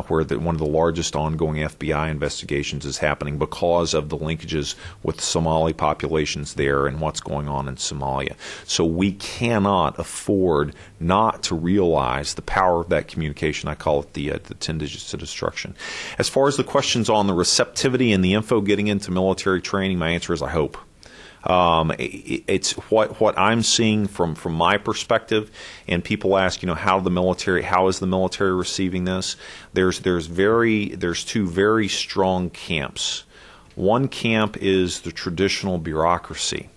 where one of the largest ongoing FBI investigations is happening because of the linkages with the Somali populations there and what's going on in Somalia. So we cannot afford not to realize the power of that communication. I call it the 10 digits to destruction. As far as the questions on the receptivity and the info getting into military training, my answer is I hope. It's what I'm seeing from my perspective, and people ask, how is the military receiving this? There's two very strong camps. One camp is the traditional bureaucracy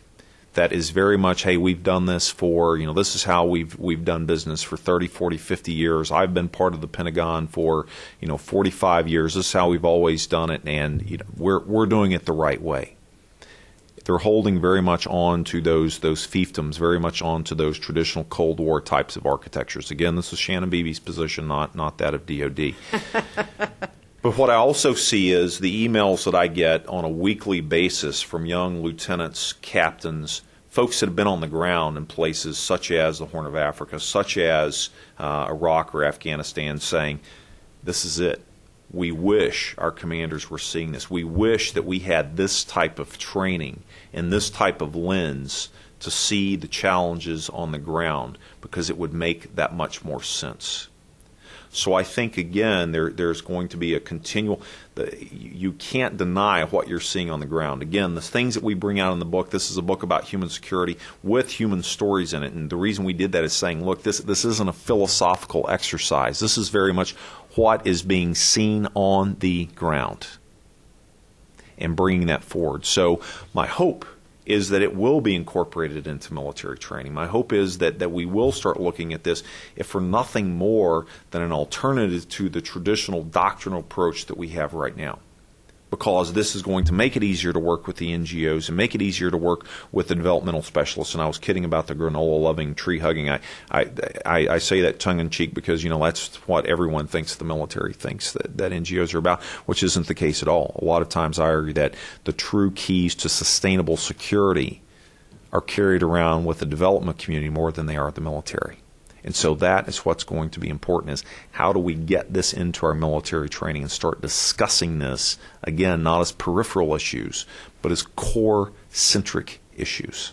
that is very much, hey, we've done this for, this is how we've done business for 30, 40, 50 years. I've been part of the Pentagon for, 45 years. This is how we've always done it, and we're doing it the right way. They're holding very much on to those fiefdoms, very much on to those traditional Cold War types of architectures. Again, this is Shannon Beebe's position, not that of DOD. But what I also see is the emails that I get on a weekly basis from young lieutenants, captains, folks that have been on the ground in places such as the Horn of Africa, such as Iraq or Afghanistan, saying, this is it. We wish our commanders were seeing this. We wish that we had this type of training and this type of lens to see the challenges on the ground, because it would make that much more sense. So I think, again, there's going to be a continual you can't deny what you're seeing on the ground. Again, the things that we bring out in the book, this is a book about human security with human stories in it. And the reason we did that is saying, look, this isn't a philosophical exercise. This is very much what is being seen on the ground and bringing that forward. So my hope is that it will be incorporated into military training. My hope is that we will start looking at this, if for nothing more than an alternative to the traditional doctrinal approach that we have right now. Because this is going to make it easier to work with the NGOs and make it easier to work with the developmental specialists. And I was kidding about the granola-loving, tree-hugging. I say that tongue-in-cheek because, that's what everyone thinks the military thinks that NGOs are about, which isn't the case at all. A lot of times I argue that the true keys to sustainable security are carried around with the development community more than they are the military. And so that is what's going to be important, is how do we get this into our military training and start discussing this, again, not as peripheral issues, but as core-centric issues.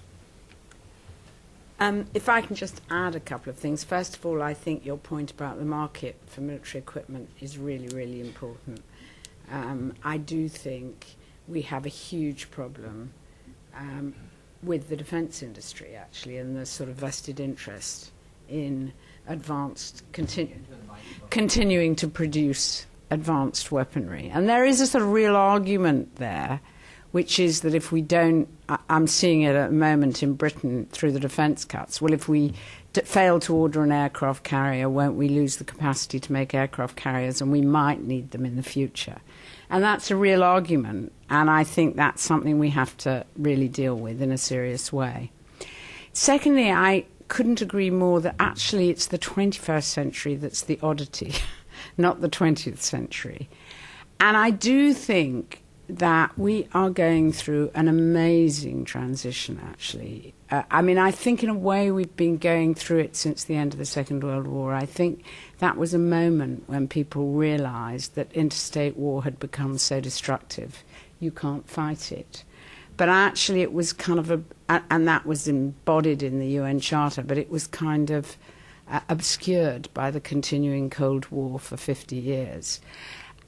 If I can just add a couple of things. First of all, I think your point about the market for military equipment is really, really important. I do think we have a huge problem with the defense industry, actually, and the sort of vested interest in continuing to produce advanced weaponry. And there is a sort of real argument there, which is that if we don't, I'm seeing it at the moment in Britain through the defence cuts, well, if we fail to order an aircraft carrier, won't we lose the capacity to make aircraft carriers, and we might need them in the future? And that's a real argument, and I think that's something we have to really deal with in a serious way. Secondly, I couldn't agree more that actually it's the 21st century that's the oddity, not the 20th century. And I do think that we are going through an amazing transition, actually. I think in a way we've been going through it since the end of the Second World War. I think that was a moment when people realized that interstate war had become so destructive, you can't fight it. But actually it was kind of and that was embodied in the UN Charter, but it was kind of obscured by the continuing Cold War for 50 years.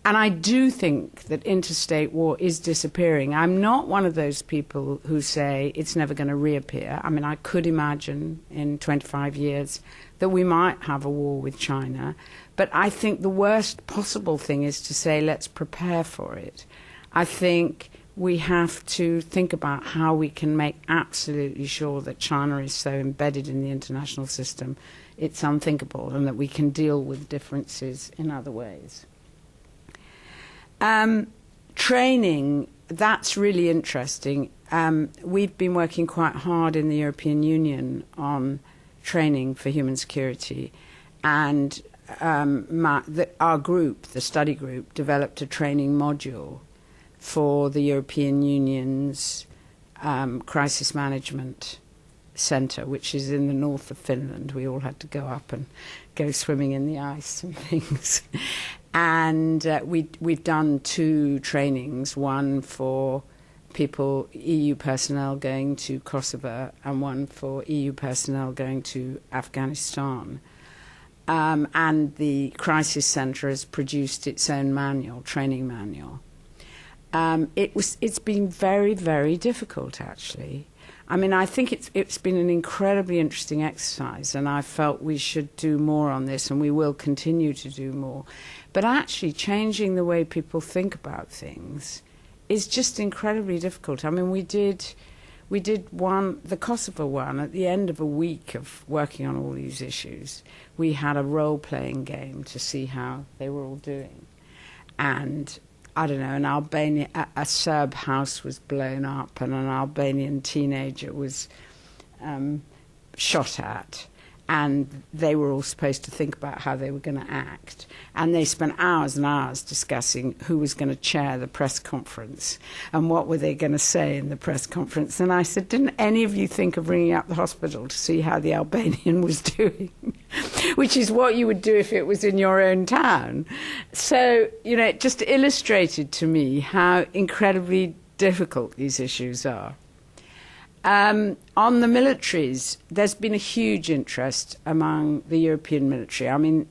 And I do think that interstate war is disappearing. I'm not one of those people who say it's never going to reappear. I mean, I could imagine in 25 years that we might have a war with China. But I think the worst possible thing is to say, let's prepare for it. I think we have to think about how we can make absolutely sure that China is so embedded in the international system, it's unthinkable, and that we can deal with differences in other ways. Training, that's really interesting. We've been working quite hard in the European Union on training for human security, and our group, the study group, developed a training module for the European Union's crisis management centre, which is in the north of Finland. We all had to go up and go swimming in the ice and things. And we've done 2 trainings, one for people, EU personnel going to Kosovo, and one for EU personnel going to Afghanistan. And the Crisis Centre has produced its own manual, training manual. It's been very, very difficult, actually. I mean, I think it's been an incredibly interesting exercise, and I felt we should do more on this, and we will continue to do more. But actually, changing the way people think about things is just incredibly difficult. I mean, we did the Kosovo one, at the end of a week of working on all these issues. We had a role-playing game to see how they were all doing. And I don't know, a Serb house was blown up and an Albanian teenager was shot at, and they were all supposed to think about how they were going to act. And they spent hours and hours discussing who was going to chair the press conference and what were they going to say in the press conference. And I said, didn't any of you think of ringing up the hospital to see how the Albanian was doing? Which is what you would do if it was in your own town. So, it just illustrated to me how incredibly difficult these issues are. On the militaries, there's been a huge interest among the European military. I mean,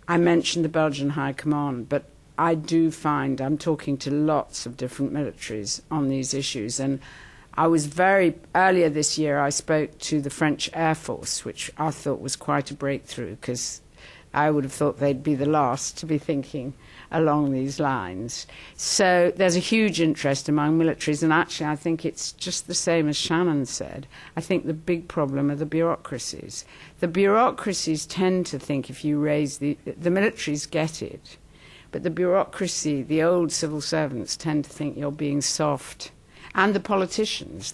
I mentioned the Belgian High Command, but I do find I'm talking to lots of different militaries on these issues. And earlier this year, I spoke to the French Air Force, which I thought was quite a breakthrough, because I would have thought they'd be the last to be thinking along these lines. So there's a huge interest among militaries, and actually I think it's just the same as Shannon said. I think the big problem are the bureaucracies. The bureaucracies tend to think if you raise the militaries get it, but the bureaucracy, the old civil servants, tend to think you're being soft. And the politicians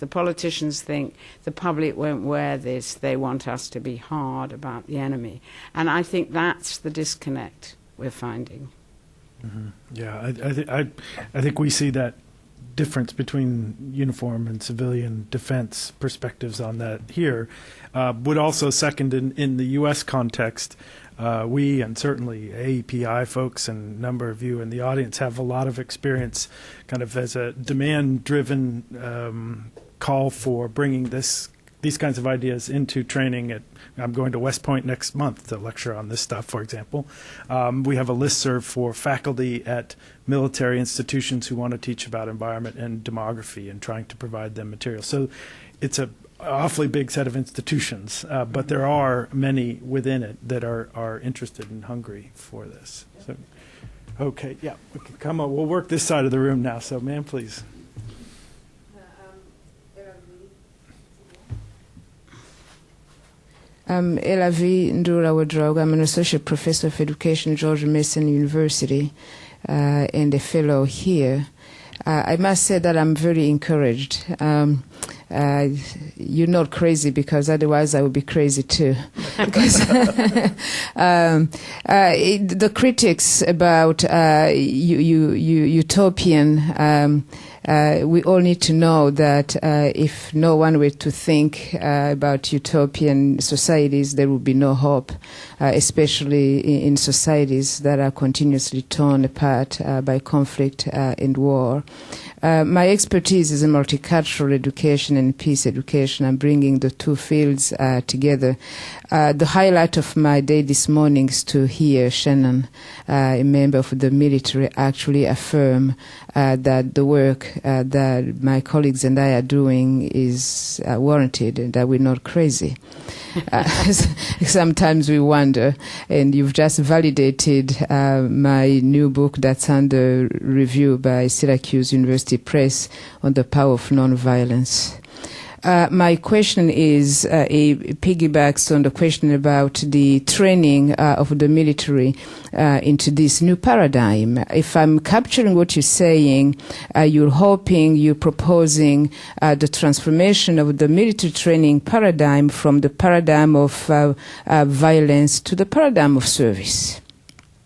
think the public won't wear this, they want us to be hard about the enemy. And I think that's the disconnect we're finding. Mm-hmm. Yeah, I think we see that difference between uniform and civilian defense perspectives on that here. Would also second in the U.S. context, we and certainly AEPI folks and a number of you in the audience have a lot of experience kind of as a demand-driven call for bringing these kinds of ideas into training. I'm going to West Point next month to lecture on this stuff, for example. We have a listserv for faculty at military institutions who want to teach about environment and demography and trying to provide them material. So it's an awfully big set of institutions, but there are many within it that are interested and hungry for this. So, okay, yeah, we can come on. We'll work this side of the room now. So, ma'am, please. Elavi Ndura Wadrog. I'm an associate professor of education at George Mason University and a fellow here. I must say that I'm very encouraged you're not crazy, because otherwise I would be crazy too. Because the critics about utopian, we all need to know that if no one were to think about utopian societies, there would be no hope, especially in societies that are continuously torn apart by conflict and war. My expertise is in multicultural education and peace education. I'm bringing the two fields together. The highlight of my day this morning is to hear Shannon, a member of the military, actually affirm that the work that my colleagues and I are doing is warranted and that we're not crazy. Sometimes we wonder, and you've just validated my new book that's under review by Syracuse University Press on the power of nonviolence. My question is, it piggybacks on the question about the training of the military into this new paradigm. If I'm capturing what you're saying, you're proposing the transformation of the military training paradigm from the paradigm of violence to the paradigm of service,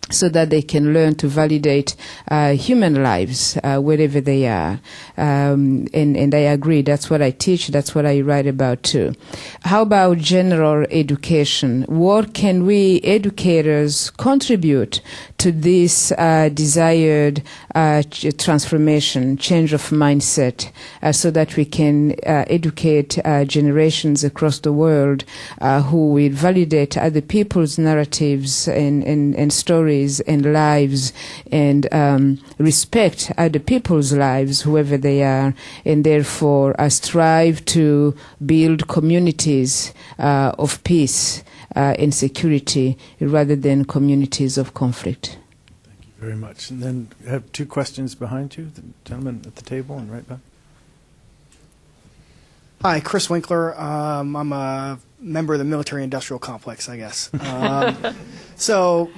so that they can learn to validate human lives wherever they are. And I agree, that's what I teach, that's what I write about too. How about general education? What can we educators contribute to this desired transformation, change of mindset, so that we can educate generations across the world who will validate other people's narratives and stories and lives, and respect other people's lives, whoever they are, and therefore strive to build communities of peace and security rather than communities of conflict. Thank you very much. And then I have two questions behind you, the gentleman at the table and right back. Hi, Chris Winkler. I'm a member of the military-industrial complex, I guess. So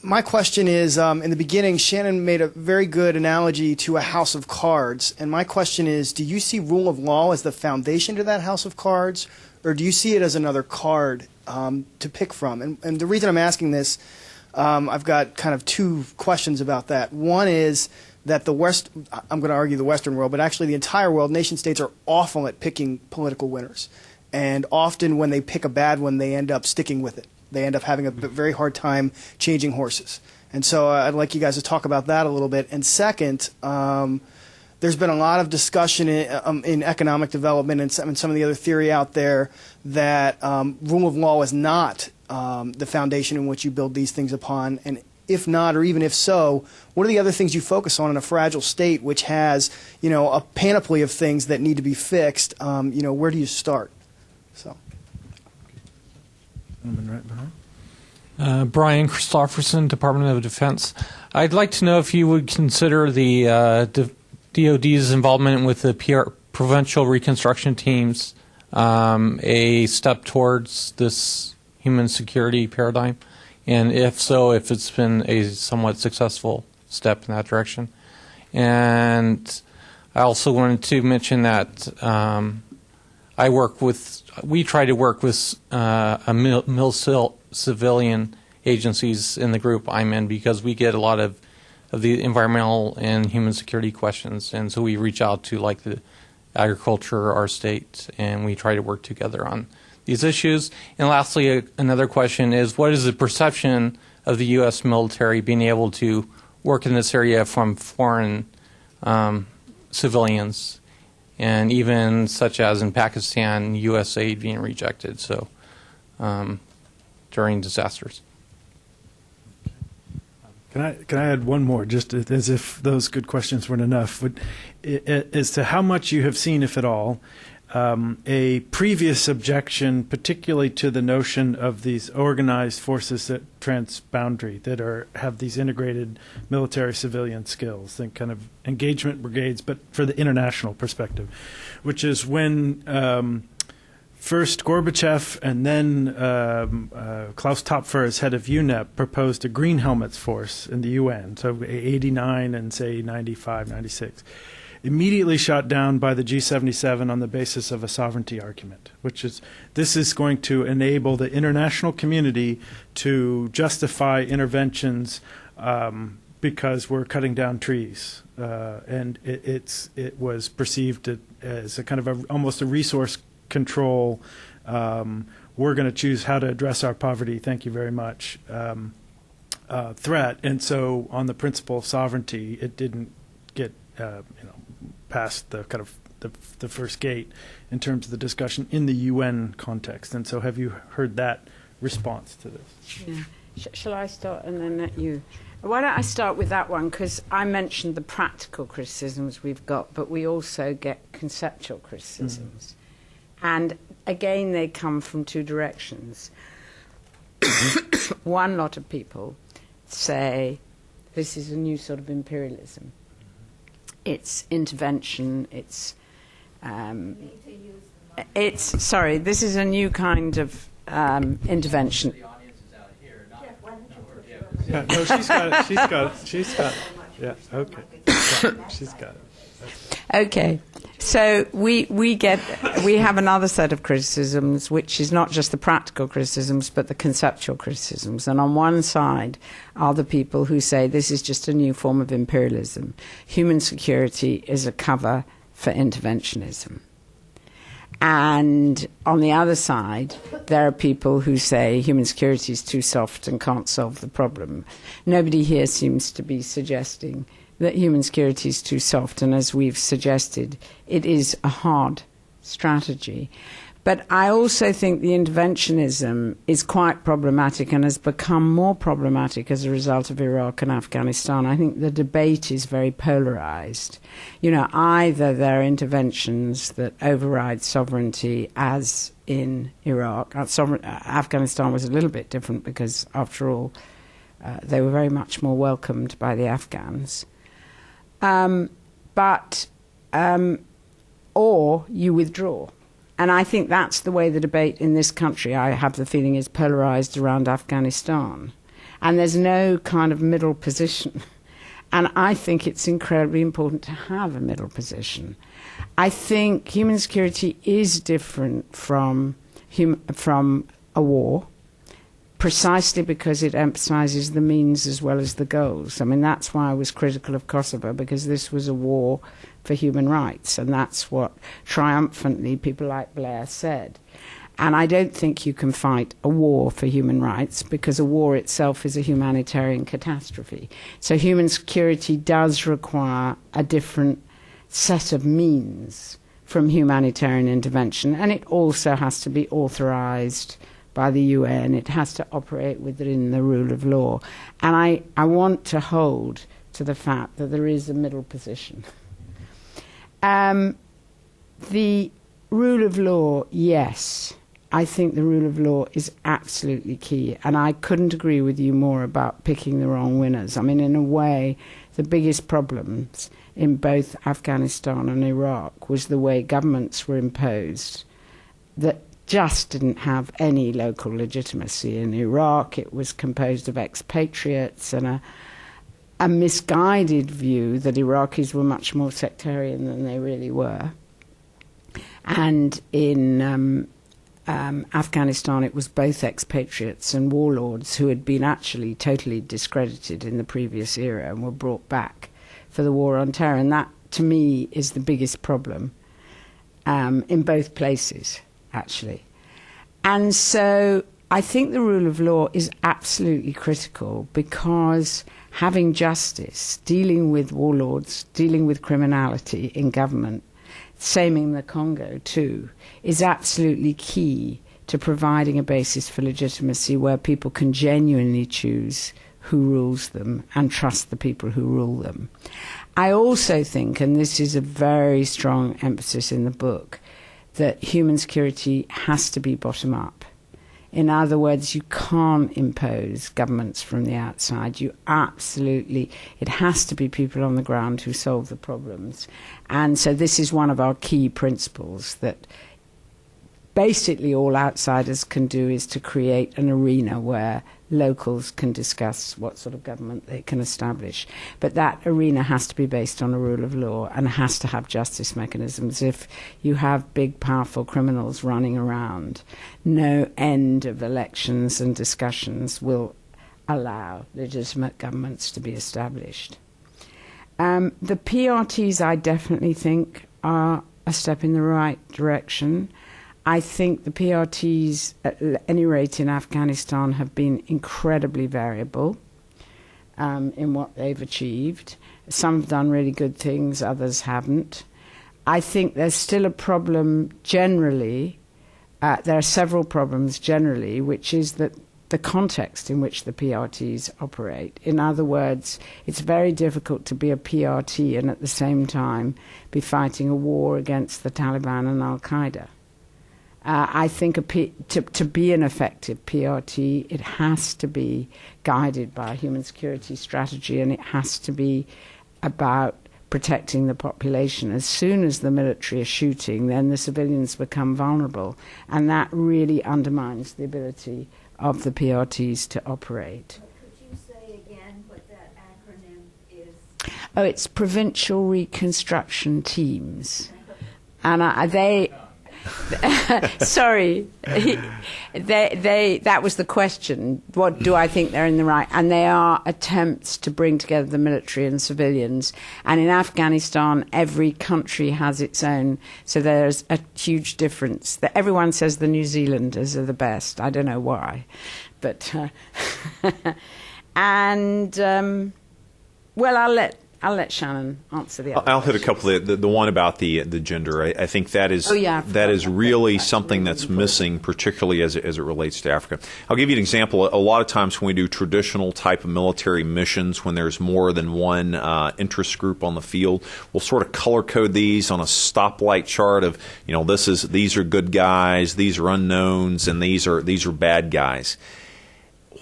my question is, in the beginning, Shannon made a very good analogy to a house of cards. And my question is, do you see rule of law as the foundation to that house of cards, or do you see it as another card to pick from? And the reason I'm asking this, I've got kind of two questions about that. One is that I'm going to argue the Western world, but actually the entire world, nation states are awful at picking political winners. And often when they pick a bad one, they end up sticking with it. They end up having a very hard time changing horses. And so I'd like you guys to talk about that a little bit. And second, there's been a lot of discussion in economic development and some of the other theory out there that rule of law is not the foundation in which you build these things upon. And if not, or even if so, what are the other things you focus on in a fragile state which has, a panoply of things that need to be fixed? Where do you start? So. Right behind. Brian Christofferson, Department of Defense. I'd like to know if you would consider the DoD's involvement with the provincial reconstruction teams a step towards this human security paradigm, and if so, if it's been a somewhat successful step in that direction. And I also wanted to mention that we try to work with civilian agencies in the group I'm in, because we get a lot of the environmental and human security questions, and so we reach out to like the agriculture, our state, and we try to work together on these issues. And lastly, another question is, what is the perception of the U.S. military being able to work in this area from foreign civilians, and even such as in Pakistan, U.S. aid being rejected during disasters? Can I add one more, just as if those good questions weren't enough, as to how much you have seen, if at all, a previous objection, particularly to the notion of these organized forces that transboundary, that have these integrated military-civilian skills, think kind of engagement brigades, but for the international perspective, which is when first Gorbachev and then Klaus Topfer, as head of UNEP, proposed a green helmets force in the UN, so 89 and say 95, 96. immediately shot down by the G77 on the basis of a sovereignty argument, which is this is going to enable the international community to justify interventions because we're cutting down trees. And it was perceived as a kind of almost a resource control. We're going to choose how to address our poverty. Thank you very much. Threat. And so, on the principle of sovereignty, it didn't get past the kind of the first gate in terms of the discussion in the UN context. And so, have you heard that response to this? Yeah. Shall I start and then let you? Why don't I start with that one? Because I mentioned the practical criticisms we've got, but we also get conceptual criticisms. And again, they come from two directions. One lot of people say this is a new sort of imperialism. It's intervention. This is a new kind of intervention. Yeah, no, she's got it. She's got it. Yeah, okay. She's got it. Okay. So we have another set of criticisms, which is not just the practical criticisms, but the conceptual criticisms. And on one side are the people who say this is just a new form of imperialism. Human security is a cover for interventionism. And on the other side, there are people who say human security is too soft and can't solve the problem. Nobody here seems to be suggesting that human security is too soft, and as we've suggested, it is a hard strategy. But I also think the interventionism is quite problematic and has become more problematic as a result of Iraq and Afghanistan. I think the debate is very polarized. Either there are interventions that override sovereignty, as in Iraq. Afghanistan was a little bit different because, after all, they were very much more welcomed by the Afghans. Or you withdraw. And I think that's the way the debate in this country, I have the feeling, is polarized around Afghanistan. And there's no kind of middle position. And I think it's incredibly important to have a middle position. I think human security is different from a war, precisely because it emphasizes the means as well as the goals. I mean, that's why I was critical of Kosovo, because this was a war for human rights, and that's what triumphantly people like Blair said. And I don't think you can fight a war for human rights, because a war itself is a humanitarian catastrophe. So human security does require a different set of means from humanitarian intervention, and it also has to be authorized by the UN. It has to operate within the rule of law. And I want to hold to the fact that there is a middle position. The rule of law, yes. I think the rule of law is absolutely key. And I couldn't agree with you more about picking the wrong winners. I mean, in a way, the biggest problems in both Afghanistan and Iraq was the way governments were imposed that just didn't have any local legitimacy. In Iraq, it was composed of expatriates and a misguided view that Iraqis were much more sectarian than they really were. And in Afghanistan, it was both expatriates and warlords who had been actually totally discredited in the previous era and were brought back for the war on terror. And that, to me, is the biggest problem in both places, actually. And so I think the rule of law is absolutely critical, because having justice, dealing with warlords, dealing with criminality in government, same in the Congo too, is absolutely key to providing a basis for legitimacy where people can genuinely choose who rules them and trust the people who rule them. I also think, and this is a very strong emphasis in the book, that human security has to be bottom-up. In other words, you can't impose governments from the outside. It has to be people on the ground who solve the problems. And so this is one of our key principles, that basically all outsiders can do is to create an arena where locals can discuss what sort of government they can establish. But that arena has to be based on a rule of law and has to have justice mechanisms. If you have big, powerful criminals running around, no end of elections and discussions will allow legitimate governments to be established. The PRTs, I definitely think, are a step in the right direction. I think the PRTs, at any rate in Afghanistan, have been incredibly variable in what they've achieved. Some have done really good things, others haven't. I think there's still a problem generally. There are several problems generally, which is that the context in which the PRTs operate. In other words, it's very difficult to be a PRT and at the same time be fighting a war against the Taliban and Al-Qaeda. I think to be an effective PRT, it has to be guided by a human security strategy, and it has to be about protecting the population. As soon as the military is shooting, then the civilians become vulnerable, and that really undermines the ability of the PRTs to operate. Could you say again what that acronym is? Oh, it's Provincial Reconstruction Teams. And they... Sorry, that was the question. What do I think they're in the right? And they are attempts to bring together the military and civilians. And in Afghanistan, every country has its own. So there's a huge difference. Everyone says the New Zealanders are the best. I don't know why, but well, I'll let Shannon answer the other. I'll hit a couple of the one about the gender. I think that is that is really something that's missing, particularly as it relates to Africa. I'll give you an example. A lot of times when we do traditional type of military missions, when there's more than one interest group on the field, we'll sort of color code these on a stoplight chart of, these are good guys, these are unknowns, and these are bad guys.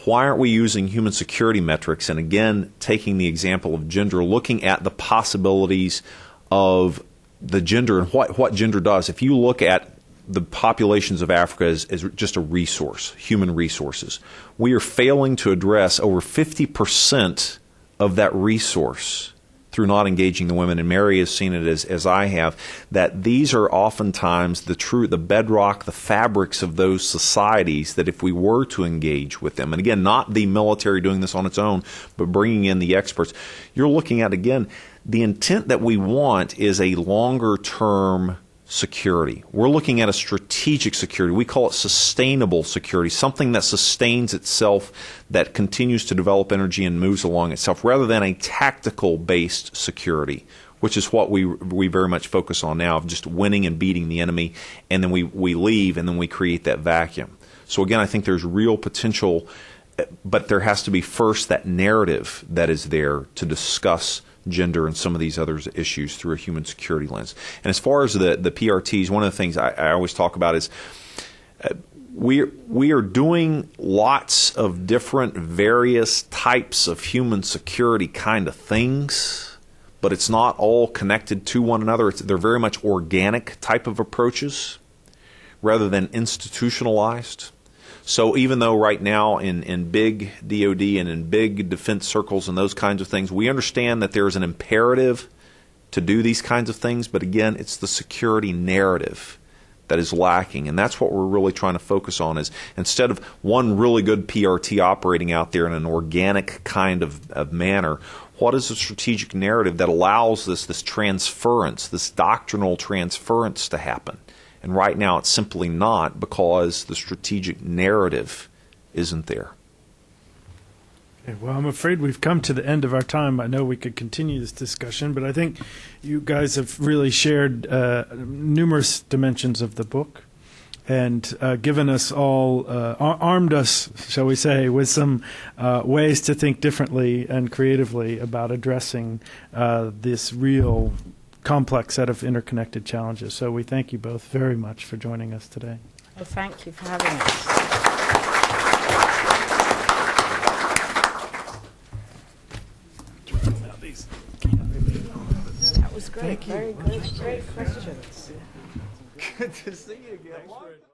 Why aren't we using human security metrics? And again, taking the example of gender, looking at the possibilities of the gender and what gender does. If you look at the populations of Africa as just a resource, human resources, we are failing to address over 50% of that resource through not engaging the women. And Mary has seen it as I have, that these are oftentimes the bedrock, the fabrics of those societies, that if we were to engage with them, and again, not the military doing this on its own, but bringing in the experts, you're looking at, again, the intent that we want is a longer term security. We're looking at a strategic security. We call it sustainable security, something that sustains itself, that continues to develop energy and moves along itself, rather than a tactical-based security, which is what we very much focus on now, of just winning and beating the enemy, and then we leave, and then we create that vacuum. So again, I think there's real potential, but there has to be first that narrative that is there to discuss gender and some of these other issues through a human security lens. And as far as the PRTs, one of the things I always talk about is we are doing lots of different various types of human security kind of things, but it's not all connected to one another. They're very much organic type of approaches rather than institutionalized. So even though right now in big DOD and in big defense circles and those kinds of things, we understand that there's an imperative to do these kinds of things, but again, it's the security narrative that is lacking. And that's what we're really trying to focus on, is instead of one really good PRT operating out there in an organic kind of manner, what is the strategic narrative that allows this transference, this doctrinal transference to happen? And right now it's simply not, because the strategic narrative isn't there. Okay, well, I'm afraid we've come to the end of our time. I know we could continue this discussion, but I think you guys have really shared numerous dimensions of the book and given us all, armed us, shall we say, with some ways to think differently and creatively about addressing this real complex set of interconnected challenges. So we thank you both very much for joining us today. Well, thank you for having us. That was great. Very good. Great questions. Good to see you again.